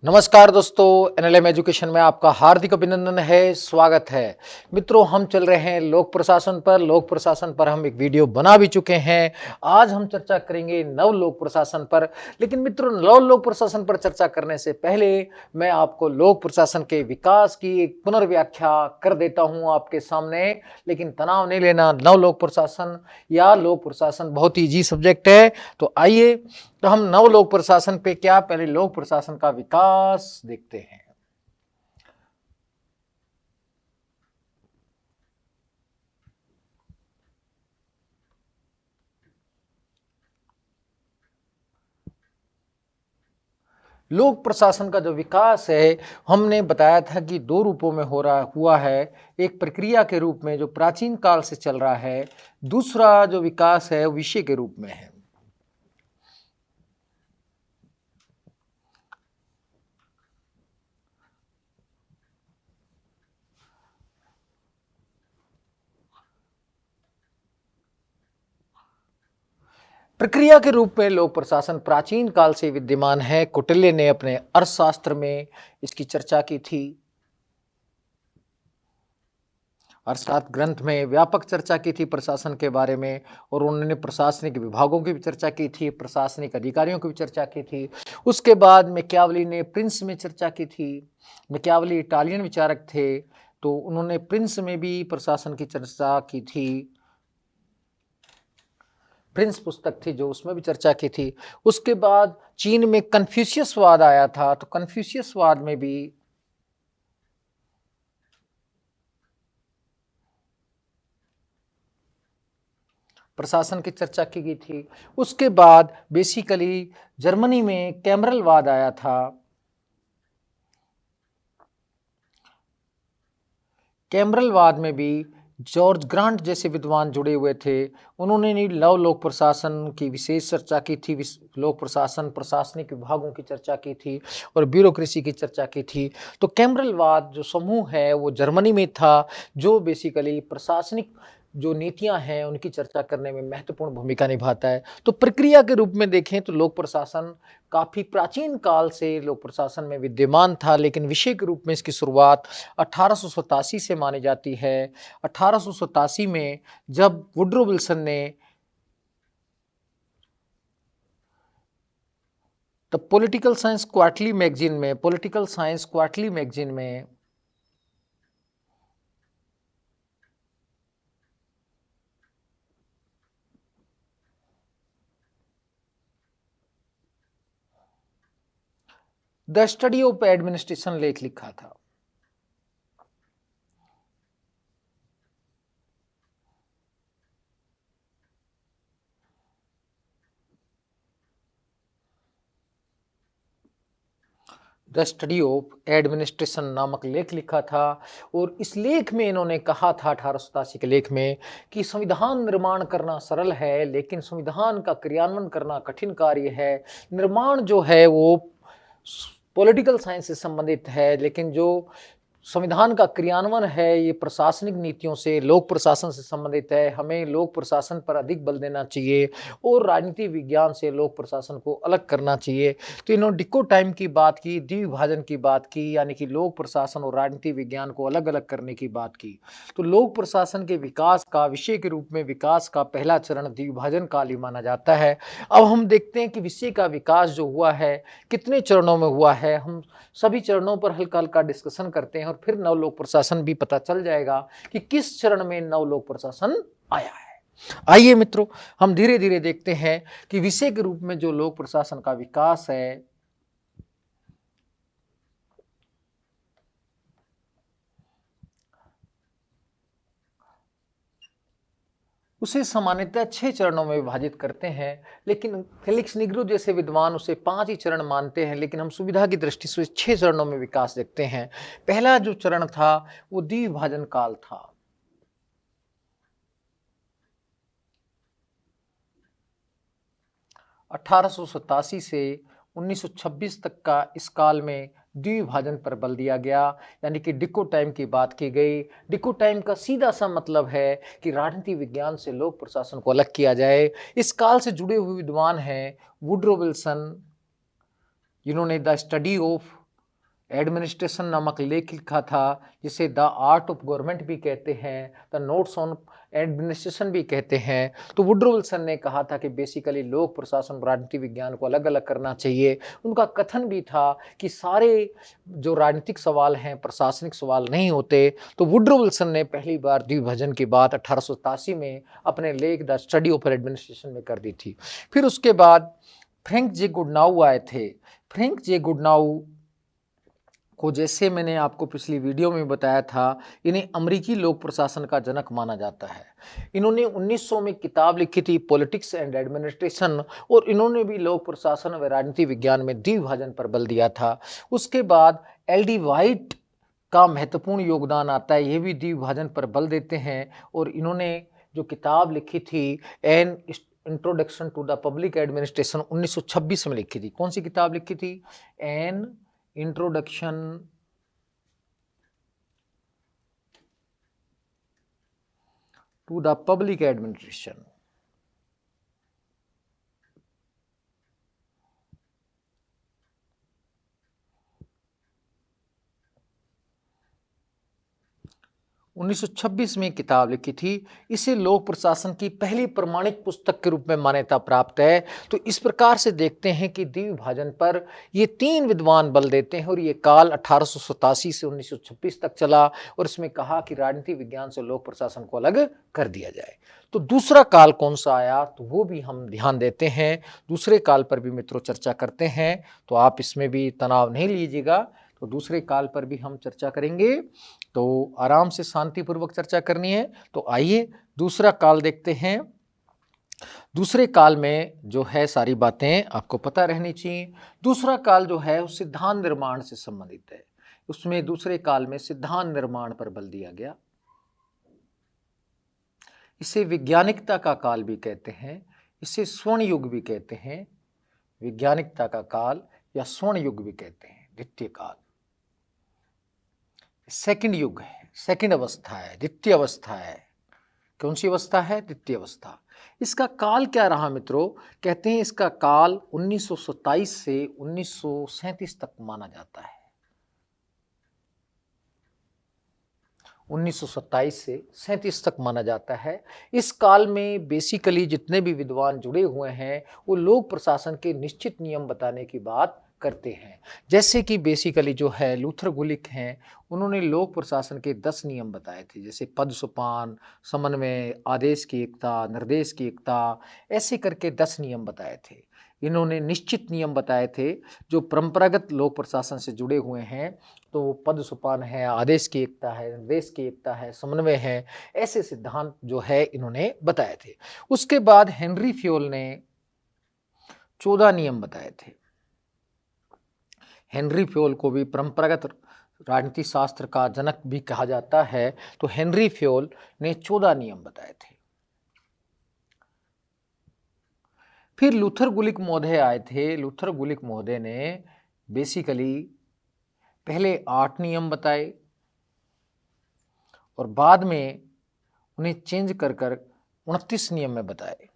नमस्कार दोस्तों, NLM education में आपका हार्दिक अभिनंदन है, स्वागत है। मित्रों, हम चल रहे हैं लोक प्रशासन पर। लोक प्रशासन पर हम एक वीडियो बना भी चुके हैं। आज हम चर्चा करेंगे नव लोक प्रशासन पर। लेकिन मित्रों, नव लोक प्रशासन पर चर्चा करने से पहले मैं आपको लोक प्रशासन के विकास की एक पुनर्व्याख्या कर देता हूं आपके सामने। लेकिन तनाव नहीं लेना, नव लोक प्रशासन या लोक प्रशासन बहुत ही इजी सब्जेक्ट है। तो आइए, तो हम नव लोक प्रशासन पे क्या, पहले लोक प्रशासन का विकास देखते हैं। लोक प्रशासन का जो विकास है, हमने बताया था कि दो रूपों में हो रहा हुआ है। एक प्रक्रिया के रूप में जो प्राचीन काल से चल रहा है, दूसरा जो विकास है विषय के रूप में है। प्रक्रिया के रूप में लोक प्रशासन प्राचीन काल से विद्यमान है। कौटिल्य ने अपने अर्थशास्त्र में इसकी चर्चा की थी। अर्थशास्त्र ग्रंथ में व्यापक चर्चा की थी प्रशासन के बारे में, और उन्होंने प्रशासनिक विभागों की भी चर्चा की थी, प्रशासनिक अधिकारियों की भी चर्चा की थी। उसके बाद मैकियावेली ने प्रिंस में चर्चा की थी। मैकियावेली इटालियन विचारक थे, तो उन्होंने प्रिंस में भी प्रशासन की चर्चा की थी। प्रिंस पुस्तक थी जो उसमें भी चर्चा की थी। उसके बाद चीन में कन्फ्यूशियसवाद आया था, तो कन्फ्यूशियसवाद में भी प्रशासन की चर्चा की गई थी। उसके बाद बेसिकली जर्मनी में कैमरलवाद आया था। कैमरलवाद में भी जॉर्ज ग्रांट जैसे विद्वान जुड़े हुए थे। उन्होंने नव लोक प्रशासन की विशेष चर्चा की थी, लोक प्रशासन प्रशासनिक विभागों की चर्चा की थी और ब्यूरोक्रेसी की चर्चा की थी। तो कैमरलवाद जो समूह है वो जर्मनी में था, जो बेसिकली प्रशासनिक जो नीतियां हैं उनकी चर्चा करने में महत्वपूर्ण भूमिका निभाता है। तो प्रक्रिया के रूप में देखें तो लोक प्रशासन काफी प्राचीन काल से लोक प्रशासन में विद्यमान था, लेकिन विषय के रूप में इसकी शुरुआत 1887 से मानी जाती है। 1887 में जब वुड्रो विल्सन ने the political science quarterly magazine में द स्टडी ऑफ एडमिनिस्ट्रेशन लेख लिखा था। द स्टडी ऑफ एडमिनिस्ट्रेशन नामक लेख लिखा था, और इस लेख में इन्होंने कहा था 1887 के लेख में कि संविधान निर्माण करना सरल है, लेकिन संविधान का क्रियान्वयन करना कठिन कार्य है। निर्माण जो है वो पॉलिटिकल साइंस से संबंधित है, लेकिन जो संविधान का क्रियान्वयन है ये प्रशासनिक नीतियों से, लोक प्रशासन से संबंधित है। हमें लोक प्रशासन पर अधिक बल देना चाहिए और राजनीति विज्ञान से लोक प्रशासन को अलग करना चाहिए। तो इन्होंने डिको टाइम की बात की, द्विभाजन की बात की, यानी कि लोक प्रशासन और राजनीति विज्ञान को अलग अलग करने की बात की। तो लोक प्रशासन के विकास का विषय के रूप में विकास का पहला चरण द्विभाजन काल ही माना जाता है। अब हम देखते हैं कि विषय का विकास जो हुआ है कितने चरणों में हुआ है। हम सभी चरणों पर हल्का हल्का डिस्कशन करते हैं और फिर नवलोक प्रशासन भी पता चल जाएगा कि किस चरण में नवलोक प्रशासन आया है। आइए मित्रों, हम धीरे धीरे देखते हैं कि विषय के रूप में जो लोक प्रशासन का विकास है उसे सामान्यतः 6 चरणों में विभाजित करते हैं, लेकिन फेलिक्स निग्रो जैसे विद्वान उसे 5 ही चरण मानते हैं, लेकिन हम सुविधा की दृष्टि से 6 चरणों में विकास देखते हैं। पहला जो चरण था वो द्विभाजन काल था। अठारह से 1926 तक का इस काल में द्विभाजन पर बल दिया गया, यानी कि डिको टाइम की बात की गई। डिको टाइम का सीधा सा मतलब है कि राजनीति विज्ञान से लोक प्रशासन को अलग किया जाए। इस काल से जुड़े हुए विद्वान हैं वुड्रो विल्सन, जिन्होंने द स्टडी ऑफ एडमिनिस्ट्रेशन नामक लेख लिखा था, जिसे द आर्ट ऑफ गवर्नमेंट भी कहते हैं, द नोट्स ऑन एडमिनिस्ट्रेशन भी कहते हैं। तो वुड्रो विल्सन ने कहा था कि बेसिकली लोक प्रशासन राजनीति विज्ञान को अलग अलग करना चाहिए। उनका कथन भी था कि सारे जो राजनीतिक सवाल हैं प्रशासनिक सवाल नहीं होते। तो वुड्रो विल्सन ने पहली बार द्विभाजन की बात 1887 में अपने लेख द स्टडी ऑफ एडमिनिस्ट्रेशन में कर दी थी। फिर उसके बाद फ्रैंक जे गुडनाउ आए थे। फ्रैंक जे गुडनाउ को, जैसे मैंने आपको पिछली वीडियो में बताया था, इन्हें अमेरिकी लोक प्रशासन का जनक माना जाता है। इन्होंने 1900 में किताब लिखी थी पॉलिटिक्स एंड एडमिनिस्ट्रेशन, और इन्होंने भी लोक प्रशासन व राजनीति विज्ञान में द्विभाजन पर बल दिया था। उसके बाद एल.डी. वाइट का महत्वपूर्ण योगदान आता है, ये भी द्विभाजन पर बल देते हैं, और इन्होंने जो किताब लिखी थी an introduction to the public administration 1926 में लिखी थी। कौन सी किताब लिखी थी? An introduction to the public administration. 1926 में किताब लिखी थी। इसे लोक प्रशासन की पहली प्रमाणिक पुस्तक के रूप में मान्यता प्राप्त है। तो इस प्रकार से देखते हैं कि द्विभाजन पर ये तीन विद्वान बल देते हैं, और ये काल 1887 से 1926 तक चला, और इसमें कहा कि राजनीति विज्ञान से लोक प्रशासन को अलग कर दिया जाए। तो दूसरा काल कौन सा आया, तो वो भी हम ध्यान देते हैं। दूसरे काल पर भी मित्रों चर्चा करते हैं, तो आप इसमें भी तनाव नहीं लीजिएगा। तो दूसरे काल पर भी हम चर्चा करेंगे, तो आराम से शांतिपूर्वक चर्चा करनी है। तो आइए दूसरा काल देखते हैं। दूसरे काल में जो है सारी बातें आपको पता रहनी चाहिए। दूसरा काल जो है वो सिद्धांत निर्माण से संबंधित है। उसमें दूसरे काल में सिद्धांत निर्माण पर बल दिया गया। इसे वैज्ञानिकता का काल भी कहते हैं, इसे स्वर्ण युग भी कहते हैं। वैज्ञानिकता का काल या स्वर्ण युग भी कहते हैं। द्वितीय काल सेकंड युग है, सेकंड अवस्था है, द्वितीय अवस्था है। कौन सी अवस्था है? द्वितीय अवस्था। इसका काल क्या रहा मित्रों? कहते हैं इसका काल 1927 से 1937 तक माना जाता है। 1927 से 37 तक माना जाता है। इस काल में बेसिकली जितने भी विद्वान जुड़े हुए हैं वो लोक प्रशासन के निश्चित नियम बताने की बात करते हैं। जैसे कि बेसिकली जो है लूथर गुलिक हैं, उन्होंने लोक प्रशासन के 10 नियम बताए थे, जैसे पद सोपान, समन्वय, आदेश की एकता, निर्देश की एकता, ऐसे करके 10 नियम बताए थे। इन्होंने निश्चित नियम बताए थे जो परंपरागत लोक प्रशासन से जुड़े हुए हैं। तो पद सोपान है, आदेश की एकता है, निर्देश की एकता है, समन्वय है, ऐसे सिद्धांत जो है इन्होंने बताए थे। उसके बाद हेनरी फ्योल ने 14 नियम बताए थे। हेनरी फ्योल को भी परंपरागत राजनीति शास्त्र का जनक भी कहा जाता है। तो हेनरी फ्योल ने 14 नियम बताए थे। फिर लूथर गुलिक महोदय आए थे। लूथर गुलिक महोदय ने बेसिकली पहले 8 नियम बताए, और बाद में उन्हें चेंज कर 29 नियम में बताए।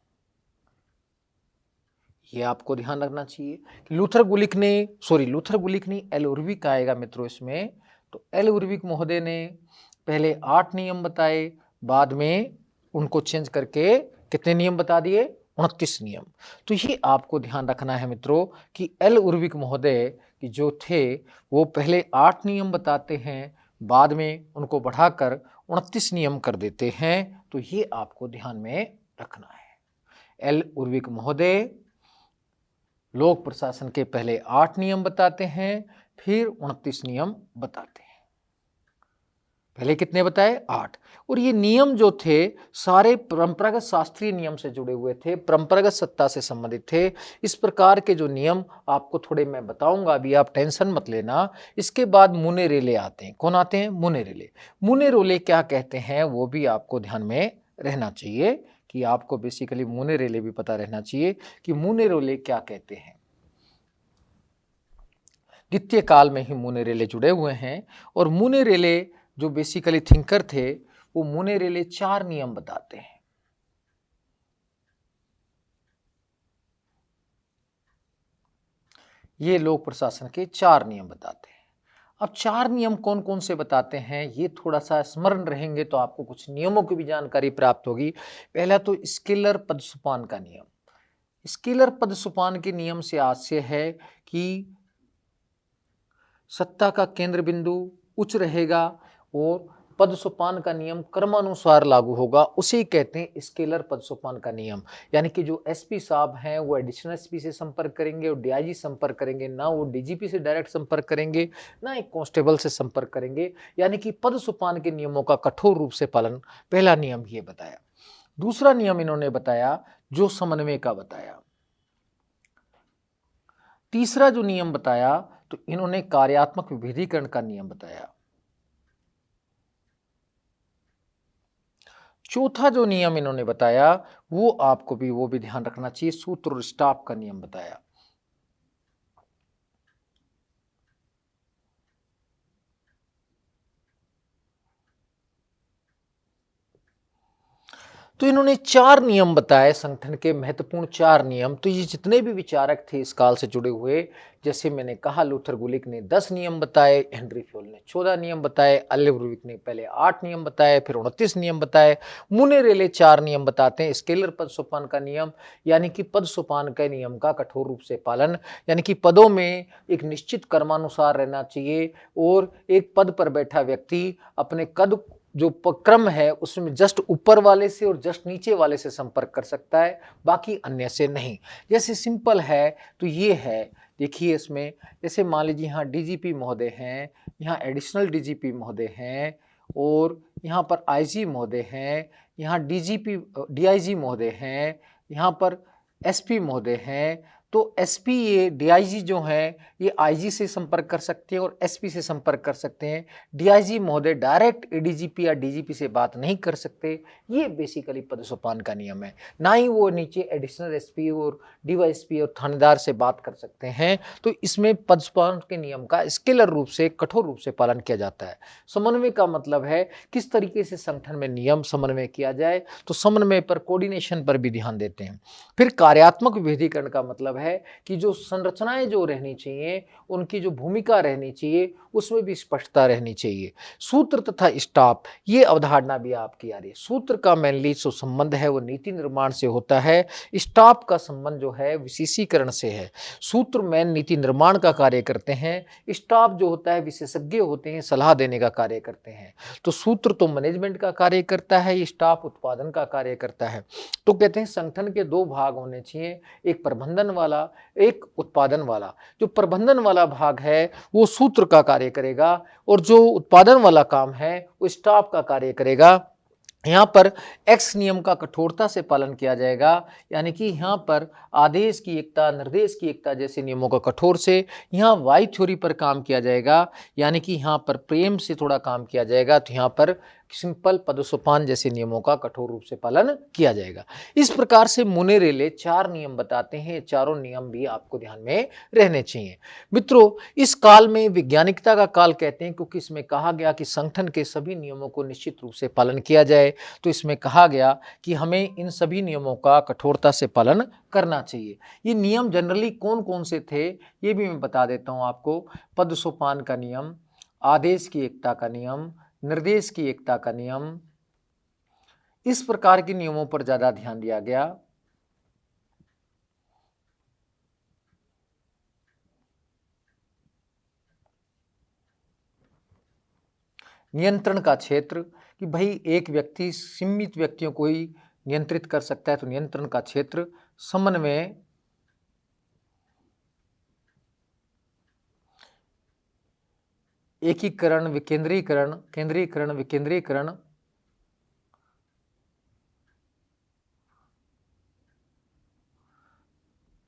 ये आपको ध्यान रखना चाहिए कि लूथर गुलिक नहीं, एल उर्विक आएगा मित्रों इसमें। तो एल उर्विक महोदय ने पहले 8 नियम बताए, बाद में उनको चेंज करके कितने नियम बता दिए? 29 नियम। तो ये आपको ध्यान रखना है मित्रों कि एल उर्विक महोदय की जो थे वो पहले 8 नियम बताते हैं, बाद में उनको बढ़ाकर 29 नियम कर देते हैं। तो ये आपको ध्यान में रखना है। एल उर्विक महोदय लोक प्रशासन के पहले 8 नियम बताते हैं, फिर 29 नियम बताते हैं। पहले कितने बताए? 8। और ये नियम जो थे सारे परंपरागत शास्त्रीय नियम से जुड़े हुए थे, परंपरागत सत्ता से संबंधित थे। इस प्रकार के जो नियम आपको थोड़े मैं बताऊंगा, अभी आप टेंशन मत लेना। इसके बाद मुनेरेले आते हैं। कौन आते हैं? मुनेरेले। मुनेरेले क्या कहते हैं वो भी आपको ध्यान में रहना चाहिए, कि आपको बेसिकली मुनेरेले भी पता रहना चाहिए कि मुनेरेले क्या कहते हैं। द्वितीय काल में ही मुनेरेले जुड़े हुए हैं, और मुनेरेले जो बेसिकली थिंकर थे वो मुनेरेले 4 नियम बताते हैं। ये लोक प्रशासन के 4 नियम बताते हैं। अब 4 नियम कौन-कौन से बताते हैं, ये थोड़ा-सा स्मरण रहेंगे तो आपको कुछ नियमों की भी जानकारी प्राप्त होगी। पहला तो स्केलर पद-सोपान का नियम। स्केलर पद-सोपान के नियम से आशय है कि सत्ता का केंद्र बिंदु उच्च रहेगा और पद-सोपान का नियम क्रमानुसार लागू होगा, उसे कहते हैं स्केलर पद-सोपान का नियम। यानी कि जो एसपी साहब हैं वो एडिशनल एसपी से संपर्क करेंगे और डीआईजी संपर्क करेंगे, ना वो डीजीपी से डायरेक्ट संपर्क करेंगे, ना एक कांस्टेबल से संपर्क करेंगे। यानी कि पद-सोपान के नियमों का कठोर रूप से पालन, पहला नियम ये बताया। दूसरा नियम इन्होंने बताया जो समन्वय का बताया। तीसरा जो नियम बताया तो इन्होंने कार्यात्मक विभेदीकरण का नियम बताया। चौथा जो नियम इन्होंने बताया वो आपको भी वो भी ध्यान रखना चाहिए, सूत्र और स्टाफ का नियम बताया। तो इन्होंने 4 नियम बताए, संगठन के महत्वपूर्ण 4 नियम। तो ये जितने भी विचारक थे इस काल से जुड़े हुए, जैसे मैंने कहा लूथर गुलिक ने 10 नियम बताए, हेनरी फ्योल ने 14 नियम बताए, अल्लेब्रुविक ने पहले 8 नियम बताए, फिर 29 नियम बताए, मुनेरेले 4 नियम बताते हैं। स्केलर पद सोपान का नियम, यानी कि पद सोपान के नियम का कठोर रूप से पालन, यानी कि पदों में एक निश्चित क्रमानुसार रहना चाहिए और एक पद पर बैठा व्यक्ति अपने कद जो क्रम है उसमें जस्ट ऊपर वाले से और जस्ट नीचे वाले से संपर्क कर सकता है, बाकी अन्य से नहीं। जैसे सिंपल है तो ये है, देखिए इसमें जैसे मान लीजिए यहाँ डीजीपी महोदय हैं, यहाँ एडिशनल डीजीपी महोदय हैं और यहाँ पर आईजी महोदय हैं, यहाँ डीजीपी डीआईजी महोदय हैं, यहाँ पर एसपी महोदय हैं। तो एसपी ये डीआईजी जो हैं ये आईजी से संपर्क कर सकते हैं और एसपी से संपर्क कर सकते हैं। डीआईजी महोदय डायरेक्ट एडीजीपी या डीजीपी से बात नहीं कर सकते। ये बेसिकली पद सोपान का नियम है। ना ही वो नीचे एडिशनल एसपी और डीवाईएसपी और थानेदार से बात कर सकते हैं। तो इसमें पद सोपान के नियम का स्केलर रूप से, कठोर रूप से पालन किया जाता है। समन्वय का मतलब है किस तरीके से संगठन में नियम समन्वय किया जाए, तो समन्वय पर, कोऑर्डिनेशन पर भी ध्यान देते हैं। फिर कार्यात्मक विभेदीकरण का मतलब है कि जो संरचनाएं जो रहनी चाहिए, उनकी जो भूमिका रहनी चाहिए उसमें भी स्पष्टता रहनी चाहिए। सूत्र तथा स्टाफ, ये अवधारणा भी आपकी आ रही है। सूत्र का मेनली जो संबंध है वो नीति निर्माण से होता है, स्टाफ का संबंध जो है विशेषीकरण से है। सूत्र मेन नीति निर्माण का कार्य करते हैं, स्टाफ जो होता है विशेषज्ञ होते हैं, सलाह देने का कार्य करते हैं। तो सूत्र तो मैनेजमेंट का कार्य करता है, स्टाफ उत्पादन का कार्य करता है। तो कहते हैं संगठन के 2 भाग होने चाहिए, एक प्रबंधन वाला, एक उत्पादन वाला। जो प्रबंधन वाला भाग है वो सूत्र का कार्य करेगा और जो उत्पादन वाला काम है वो स्टाफ का कार्य करेगा। यहाँ पर एक्स नियम का कठोरता से पालन किया जाएगा, यानी कि यहाँ पर आदेश की एकता, निर्देश की एकता जैसे नियमों का कठोर से, यहाँ वाई थ्योरी पर काम किया जाएगा, यानी कि यहाँ पर प्रेम से थोड़ा काम किया जाएगा। तो यहाँ पर सिंपल पदसोपान जैसे नियमों का कठोर रूप से पालन किया जाएगा। इस प्रकार से मुनेरेले 4 नियम बताते हैं। चारों नियम भी आपको ध्यान में रहने चाहिए। मित्रों, इस काल में वैज्ञानिकता का काल कहते हैं क्योंकि इसमें कहा गया कि संगठन के सभी नियमों को निश्चित रूप से पालन किया जाए। तो इसमें कहा गया कि हमें इन सभी नियमों का कठोरता से पालन करना चाहिए। ये नियम जनरली कौन कौन से थे ये भी मैं बता देता हूँ आपको। पद सोपान का नियम, आदेश की एकता का नियम, निर्देश की एकता का नियम, इस प्रकार के नियमों पर ज्यादा ध्यान दिया गया। नियंत्रण का क्षेत्र, कि भाई एक व्यक्ति सीमित व्यक्तियों को ही नियंत्रित कर सकता है, तो नियंत्रण का क्षेत्र। समन्वय, एकीकरण, विकेंद्रीकरण, केंद्रीकरण, विकेंद्रीकरण,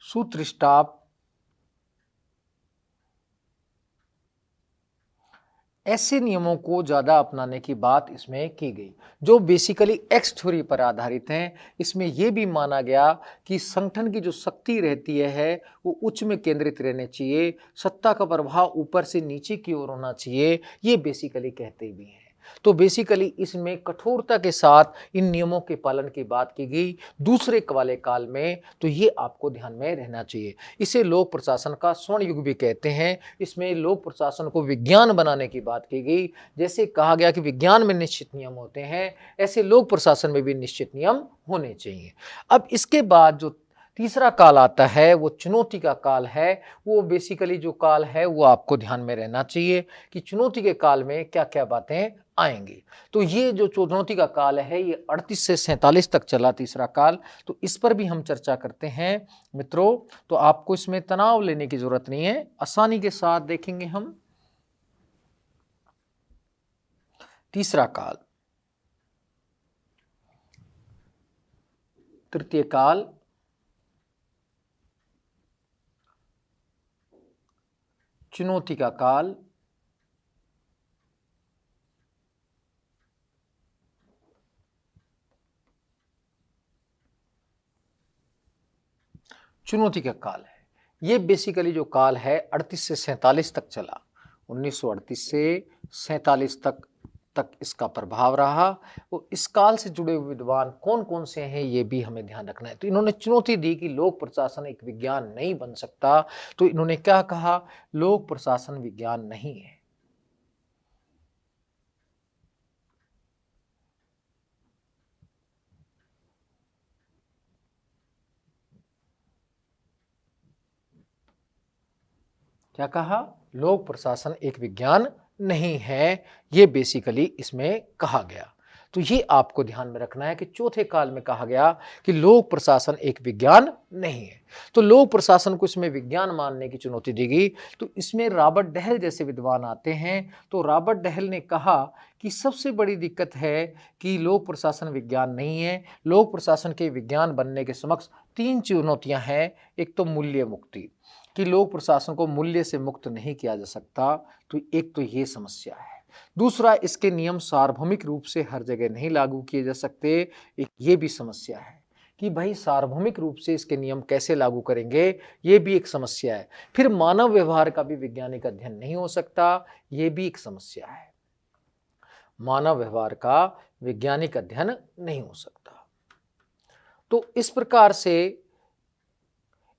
सूत्र स्टाफ, ऐसे नियमों को ज़्यादा अपनाने की बात इसमें की गई जो बेसिकली एक्स थ्योरी पर आधारित हैं। इसमें यह भी माना गया कि संगठन की जो शक्ति रहती है वो उच्च में केंद्रित रहने चाहिए, सत्ता का प्रभाव ऊपर से नीचे की ओर होना चाहिए, ये बेसिकली कहते भी हैं। तो बेसिकली इसमें कठोरता के साथ इन नियमों के पालन की बात की गई दूसरे वाले काल में, तो ये आपको ध्यान में रहना चाहिए। इसे लोक प्रशासन का स्वर्ण युग भी कहते हैं। इसमें लोक प्रशासन को विज्ञान बनाने की बात की गई। जैसे कहा गया कि विज्ञान में निश्चित नियम होते हैं, ऐसे लोक प्रशासन में भी निश्चित नियम होने चाहिए। अब इसके बाद जो तीसरा काल आता है वो चुनौती का काल है। वो बेसिकली जो काल है वो आपको ध्यान में रहना चाहिए कि चुनौती के काल में क्या क्या बातें आएंगी। तो ये जो चुनौती का काल है ये 38 से 47 तक चला तीसरा काल, तो इस पर भी हम चर्चा करते हैं मित्रों। तो आपको इसमें तनाव लेने की जरूरत नहीं है, आसानी के साथ देखेंगे हम। तीसरा काल, तृतीय काल, चुनौती का काल, चुनौती का काल है। ये बेसिकली जो काल है 38 से 47 तक चला। 1938 से 47 तक इसका प्रभाव रहा। और इस काल से जुड़े हुए विद्वान कौन कौन से हैं ये भी हमें ध्यान रखना है। तो इन्होंने चुनौती दी कि लोक प्रशासन एक विज्ञान नहीं बन सकता। तो इन्होंने क्या कहा, लोक प्रशासन विज्ञान नहीं है। क्या कहा, लोक प्रशासन एक विज्ञान नहीं है, ये बेसिकली इसमें कहा गया। तो ये आपको ध्यान में रखना है कि चौथे काल में कहा गया कि लोक प्रशासन एक विज्ञान नहीं है। तो लोक प्रशासन को इसमें विज्ञान मानने की चुनौती दी गई। तो इसमें रॉबर्ट डहल जैसे विद्वान आते हैं। तो रॉबर्ट डहल ने कहा कि सबसे बड़ी दिक्कत है कि लोक प्रशासन विज्ञान नहीं है। लोक प्रशासन के विज्ञान बनने के समक्ष 3 चुनौतियां हैं। एक तो मूल्य मुक्ति, कि लोक प्रशासन को मूल्य से मुक्त नहीं किया जा सकता, तो एक तो ये समस्या है। दूसरा, इसके नियम सार्वभौमिक रूप से हर जगह नहीं लागू किए जा सकते, एक ये भी समस्या है कि भाई सार्वभौमिक रूप से इसके नियम कैसे लागू करेंगे, ये भी एक समस्या है। फिर मानव व्यवहार का भी वैज्ञानिक अध्ययन नहीं हो सकता, ये भी एक समस्या है। मानव व्यवहार का वैज्ञानिक अध्ययन नहीं हो सकता। तो इस प्रकार से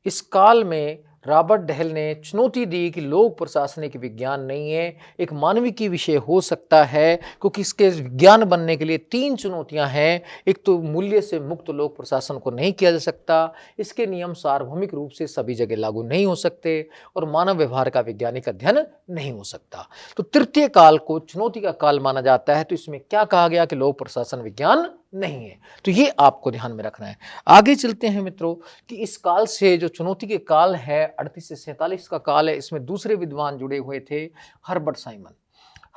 इस काल में रॉबर्ट डहल ने चुनौती दी कि लोक प्रशासन एक विज्ञान नहीं है, एक मानविकी विषय हो सकता है, क्योंकि इसके विज्ञान बनने के लिए 3 चुनौतियां हैं। एक तो मूल्य से मुक्त लोक प्रशासन को नहीं किया जा सकता, इसके नियम सार्वभौमिक रूप से सभी जगह लागू नहीं हो सकते, और मानव व्यवहार का वैज्ञानिक अध्ययन नहीं हो सकता। तो तृतीय काल को चुनौती का काल माना जाता है। तो इसमें क्या कहा गया कि लोक प्रशासन विज्ञान नहीं है। तो ये आपको ध्यान में रखना है। आगे चलते हैं मित्रों कि इस काल से जो चुनौती के काल है 38 से 47 का काल है, इसमें दूसरे विद्वान जुड़े हुए थे, हर्बर्ट साइमन।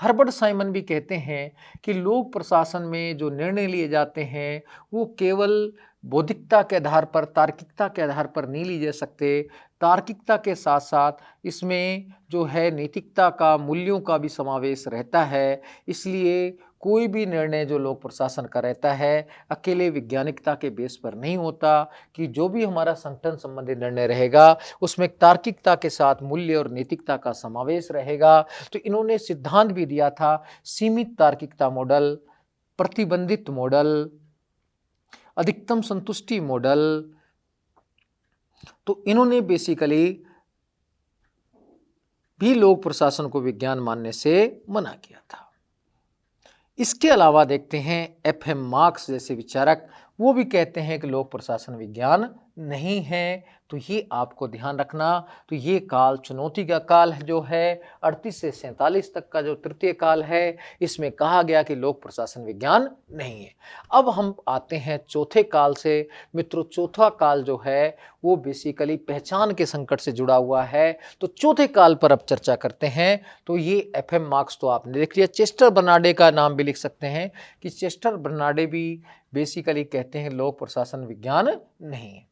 हर्बर्ट साइमन भी कहते हैं कि लोक प्रशासन में जो निर्णय लिए जाते हैं वो केवल बौद्धिकता के आधार पर, तार्किकता के आधार पर नहीं लिए जा सकते। तार्किकता के साथ साथ इसमें जो है नैतिकता का, मूल्यों का भी समावेश रहता है। इसलिए कोई भी निर्णय जो लोक प्रशासन का रहता है अकेले वैज्ञानिकता के बेस पर नहीं होता, कि जो भी हमारा संगठन संबंधी निर्णय रहेगा उसमें तार्किकता के साथ मूल्य और नैतिकता का समावेश रहेगा। तो इन्होंने सिद्धांत भी दिया था, सीमित तार्किकता मॉडल, प्रतिबंधित मॉडल, अधिकतम संतुष्टि मॉडल। तो इन्होंने बेसिकली भी लोक प्रशासन को विज्ञान मानने से मना किया था। इसके अलावा देखते हैं एफएम मार्क्स जैसे विचारक, वो भी कहते हैं कि लोक प्रशासन विज्ञान नहीं है। तो ये आपको ध्यान रखना। तो ये काल चुनौती का काल जो है 38 से 47 तक का जो तृतीय काल है, इसमें कहा गया कि लोक प्रशासन विज्ञान नहीं है। अब हम आते हैं चौथे काल से। मित्रों, चौथा काल जो है वो बेसिकली पहचान के संकट से जुड़ा हुआ है। तो चौथे काल पर अब चर्चा करते हैं। तो ये एफएम मार्क्स तो आपने देख लिया, चेस्टर बर्नार्डे का नाम भी लिख सकते हैं कि चेस्टर बर्नार्डे भी बेसिकली कहते हैं लोक प्रशासन विज्ञान नहीं है।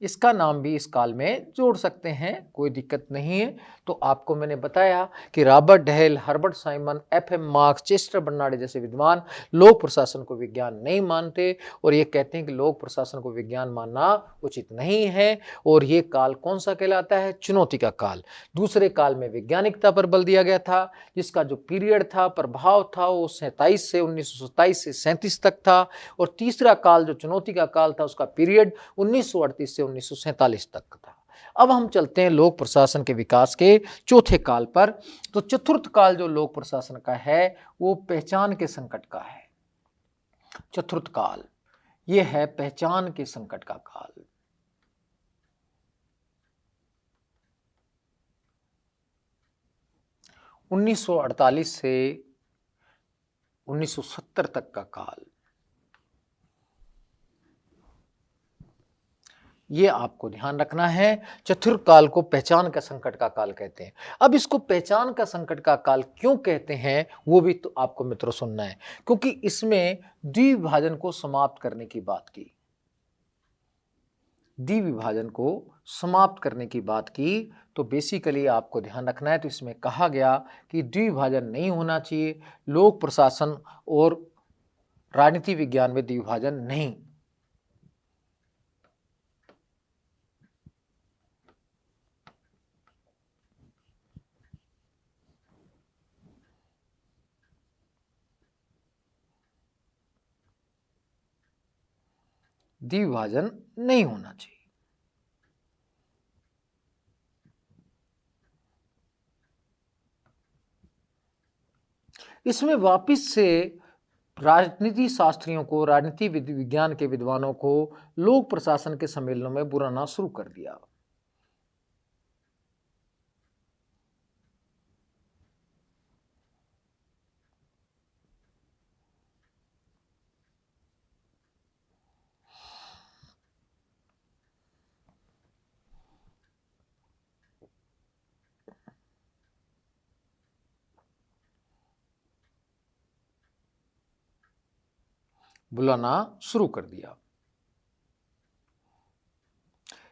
इसका नाम भी इस काल में जोड़ सकते हैं, कोई दिक्कत नहीं है। तो आपको मैंने बताया कि Robert Dahl, Herbert Simon, F M. Marx, Chester Barnard जैसे विद्वान लोक प्रशासन को विज्ञान नहीं मानते और ये कहते हैं कि लोक प्रशासन को विज्ञान मानना उचित नहीं है। और ये काल कौन सा कहलाता है? चुनौती का काल। दूसरे काल में वैज्ञानिकता पर बल दिया गया था, जिसका जो पीरियड था, प्रभाव था, वो 1937 से 37 तक था। और तीसरा काल जो चुनौती का काल था, उसका पीरियड 1938 से 1947 तक था। अब हम चलते हैं लोक प्रशासन के विकास के चौथे काल पर। तो चतुर्थ काल जो लोक प्रशासन का है वो पहचान के संकट का है। चतुर्थ काल ये है पहचान के संकट का काल। उन्नीस सौ 1948 से 1970 तक का काल, ये आपको ध्यान रखना है। चतुर्थ काल को पहचान का संकट का काल कहते हैं। अब इसको पहचान का संकट का काल क्यों कहते हैं वो भी तो आपको मित्रों सुनना है, क्योंकि इसमें द्विविभाजन को समाप्त करने की बात की। द्विविभाजन को समाप्त करने की बात की, तो बेसिकली आपको ध्यान रखना है। तो इसमें कहा गया कि द्विविभाजन नहीं होना चाहिए, लोक प्रशासन और राजनीति विज्ञान में द्विविभाजन नहीं। द्विविभाजन नहीं होना चाहिए। इसमें वापिस से राजनीति शास्त्रियों को, राजनीति विज्ञान के विद्वानों को लोक प्रशासन के सम्मेलनों में बुलाना शुरू कर दिया। बुलाना शुरू कर दिया।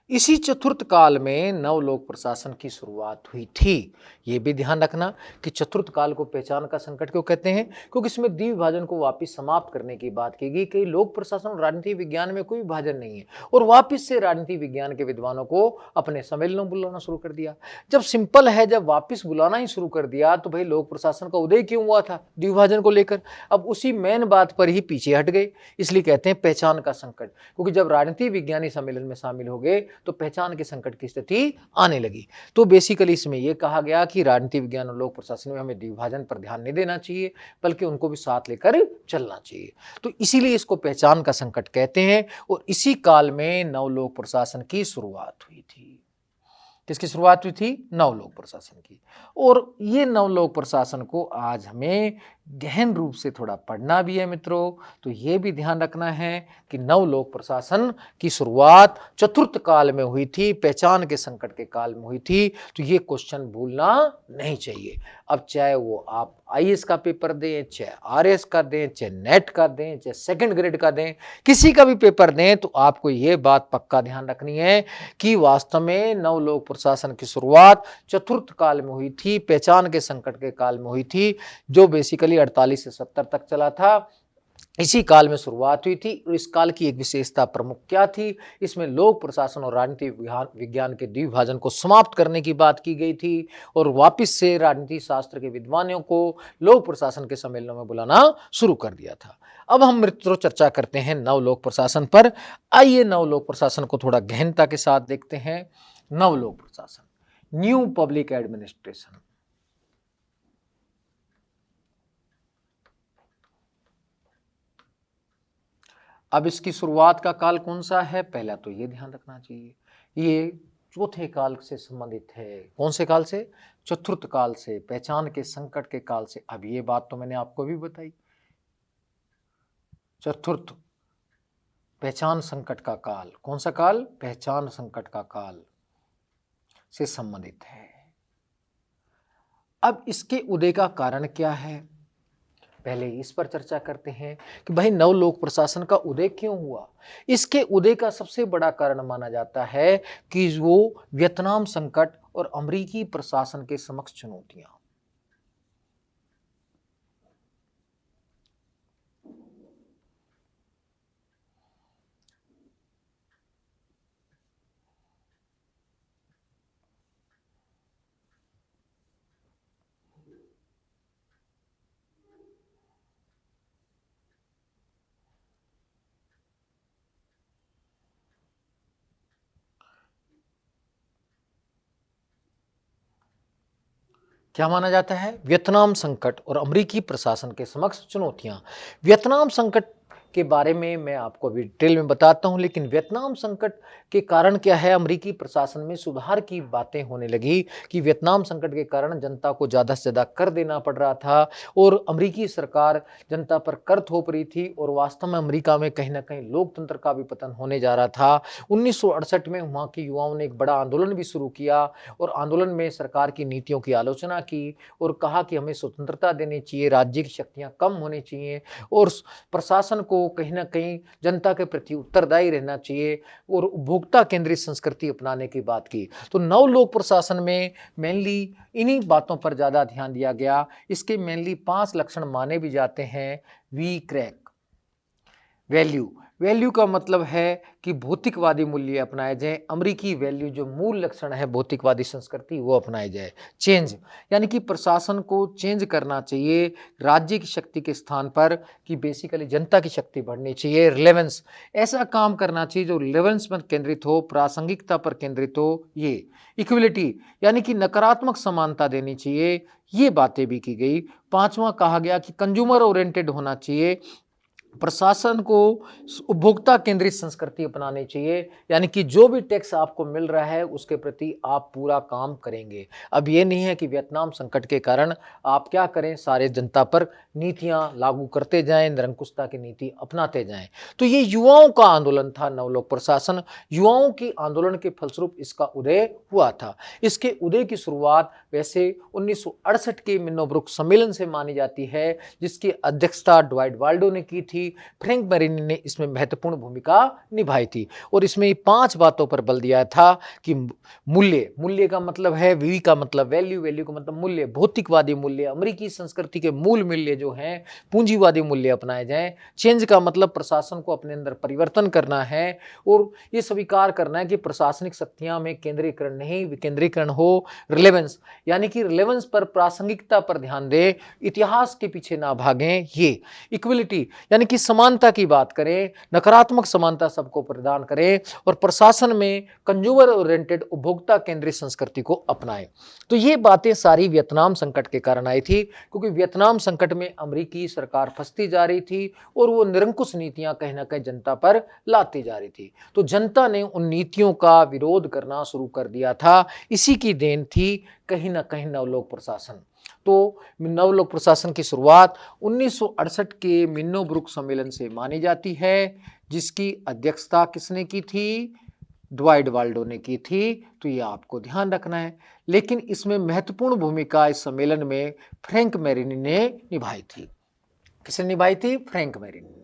इसी चतुर्थ काल में नवलोक प्रशासन की शुरुआत हुई थी। ये भी ध्यान रखना कि चतुर्थ काल को पहचान का संकट क्यों कहते हैं, क्योंकि इसमें द्विविभाजन को वापस समाप्त करने की बात की गई कि लोक प्रशासन और राजनीति विज्ञान में कोई विभाजन नहीं है, और वापस से राजनीति विज्ञान के विद्वानों को अपने सम्मेलनों बुलाना शुरू कर दिया। जब सिंपल है, जब वापिस बुलाना ही शुरू कर दिया तो भाई लोक प्रशासन का उदय क्यों हुआ था? द्विविभाजन को लेकर। अब उसी मेन बात पर ही पीछे हट गए, इसलिए कहते हैं पहचान का संकट, क्योंकि जब राजनीति विज्ञानी सम्मेलन में शामिल हो गए तो पहचान के संकट की स्थिति आने लगी। तो बेसिकली इसमें यह कहा गया कि राजनीति विज्ञान और लोक प्रशासन में हमें द्विभाजन पर ध्यान नहीं देना चाहिए, बल्कि उनको भी साथ लेकर चलना चाहिए। तो इसीलिए इसको पहचान का संकट कहते हैं। और इसी काल में नवलोक प्रशासन की शुरुआत हुई थी। किसकी शुरुआत हुई थी? नवलोक प्रशासन की। और ये नवलोक प्रशासन को आज हमें गहन रूप से थोड़ा पढ़ना भी है मित्रों। तो ये भी ध्यान रखना है कि नवलोक प्रशासन की शुरुआत चतुर्थ काल में हुई थी, पहचान के संकट के काल में हुई थी। तो ये क्वेश्चन भूलना नहीं चाहिए। अब चाहे वो आप आईएएस का पेपर दें, चाहे आरएस का दें, चाहे नेट का दें, चाहे सेकंड ग्रेड का दें, किसी का भी पेपर दें, तो आपको ये बात पक्का ध्यान रखनी है कि वास्तव में नवलोक प्रशासन की शुरुआत चतुर्थ काल में हुई थी, पहचान के संकट के काल में हुई थी, जो बेसिकली 48 से 70 तक चला था। इसी काल में शुरुआत हुई थी। और इस काल की एक विशेषता प्रमुख क्या थी? इसमें लोक प्रशासन और राजनीति विज्ञान के द्विभाजन को समाप्त करने की बात की गई थी, और वापस से राजनीति शास्त्र के विद्वानों को लोक प्रशासन के सम्मेलनों में बुलाना शुरू कर दिया था। अब हम मित्रों चर्चा करते हैं नवलोक प्रशासन पर। आइए नवलोक प्रशासन को थोड़ा गहनता के साथ देखते हैं। नवलोक प्रशासन, न्यू पब्लिक एडमिनिस्ट्रेशन। अब इसकी शुरुआत का काल कौन सा है? पहला तो ये ध्यान रखना चाहिए, ये चौथे काल से संबंधित है। कौन से काल से? चतुर्थ काल से, पहचान के संकट के काल से। अब ये बात तो मैंने आपको भी बताई। चतुर्थ पहचान संकट का काल, कौन सा काल? पहचान संकट का काल से संबंधित है। अब इसके उदय का कारण क्या है? पहले इस पर चर्चा करते हैं कि भाई नवलोक प्रशासन का उदय क्यों हुआ। इसके उदय का सबसे बड़ा कारण माना जाता है कि वो वियतनाम संकट और अमेरिकी प्रशासन के समक्ष चुनौतियां। क्या माना जाता है? वियतनाम संकट और अमेरिकी प्रशासन के समक्ष चुनौतियां। वियतनाम संकट के बारे में मैं आपको अभी डिटेल में बताता हूं, लेकिन वियतनाम संकट के कारण क्या है, अमेरिकी प्रशासन में सुधार की बातें होने लगी कि वियतनाम संकट के कारण जनता को ज़्यादा से ज़्यादा कर देना पड़ रहा था और अमेरिकी सरकार जनता पर कर थोप रही थी और वास्तव में अमेरिका में कहीं ना कहीं लोकतंत्र का भी पतन होने जा रहा था। 1968 में वहाँ के युवाओं ने एक बड़ा आंदोलन भी शुरू किया और आंदोलन में सरकार की नीतियों की आलोचना की और कहा कि हमें स्वतंत्रता देनी चाहिए, राज्य की शक्तियाँ कम होनी चाहिए और प्रशासन को कहीं ना कहीं जनता के प्रति उत्तरदायी रहना चाहिए और उपभोक्ता केंद्रित संस्कृति अपनाने की बात की। तो नवलोक प्रशासन में मेनली इन्हीं बातों पर ज़्यादा ध्यान दिया गया। इसके मेनली 5 लक्षण माने भी जाते हैं। वी क्रैक वैल्यू, वैल्यू का मतलब है कि भौतिकवादी मूल्य अपनाए जाए। अमेरिकी वैल्यू जो मूल लक्षण है भौतिकवादी संस्कृति वो अपनाई जाए। चेंज यानी कि प्रशासन को चेंज करना चाहिए राज्य की शक्ति के स्थान पर, कि बेसिकली जनता की शक्ति बढ़नी चाहिए। रिलेवेंस, ऐसा काम करना चाहिए जो रिलेवेंस पर केंद्रित हो, प्रासंगिकता पर केंद्रित हो। ये इक्वलिटी यानी कि नकारात्मक समानता देनी चाहिए, ये बातें भी की गई। 5वां कहा गया कि कंज्यूमर ओरिएंटेड होना चाहिए, प्रशासन को उपभोक्ता केंद्रित संस्कृति अपनानी चाहिए, यानी कि जो भी टैक्स आपको मिल रहा है उसके प्रति आप पूरा काम करेंगे। अब ये नहीं है कि वियतनाम संकट के कारण आप क्या करें, सारे जनता पर नीतियां लागू करते जाएं, निरंकुशता की नीति अपनाते जाएं। तो ये युवाओं का आंदोलन था नवलोक प्रशासन। युवाओं के आंदोलन के फलस्वरूप इसका उदय हुआ था। इसके उदय की शुरुआत वैसे 1968 के मिन्नोब्रुक सम्मेलन से मानी जाती है, जिसकी अध्यक्षता ड्वाइट वाल्डो ने की थी। फ्रैंक मेरिनी ने इसमें महत्वपूर्ण भूमिका निभाई थी और इसमें 5 बातों पर बल दिया था कि मूल्य, मूल्य का मतलब है, वी का मतलब वैल्यू, वैल्यू का मतलब मूल्य, भौतिकवादी मूल्य, अमेरिकी संस्कृति के मूल मूल्य जो हैं पूंजीवादी मूल्य अपनाए जाएं। चेंज का मतलब प्रशासन को अपने अंदर परिवर्तन करना है और ये स्वीकार करना है कि प्रशासनिक शक्तियां में केंद्रीकरण नहीं, विकेंद्रीकरण हो। रिलेवेंस यानी कि रिलेवेंस पर, प्रासंगिकता पर ध्यान दें, इतिहास के पीछे ना भागें। ये इक्वलिटी यानी कि समानता की बात करें, नकारात्मक समानता सबको प्रदान करें और प्रशासन में कंज्यूमर ओरिएंटेड उपभोक्ता केंद्रित संस्कृति को अपनाएं। तो ये बातें सारी वियतनाम संकट के कारण आई थी, क्योंकि वियतनाम संकट में अमेरिकी सरकार फंसती जा रही थी और वो निरंकुश नीतियां कहीं ना कहीं जनता पर लाती जा रही थी। तो जनता ने उन नीतियों का विरोध करना शुरू कर दिया था। इसी की देन थी कहीं ना कहीं नवलोक प्रशासन। तो नवलोक प्रशासन की शुरुआत 1968 के मिन्नोब्रुक सम्मेलन से मानी जाती है, जिसकी अध्यक्षता किसने की थी? ड्वाइट वाल्डो ने की थी। तो ये आपको ध्यान रखना है। लेकिन इसमें महत्वपूर्ण भूमिका इस सम्मेलन में फ्रैंक मेरिनी ने निभाई थी। किसने निभाई थी? फ्रैंक मेरिनी ने।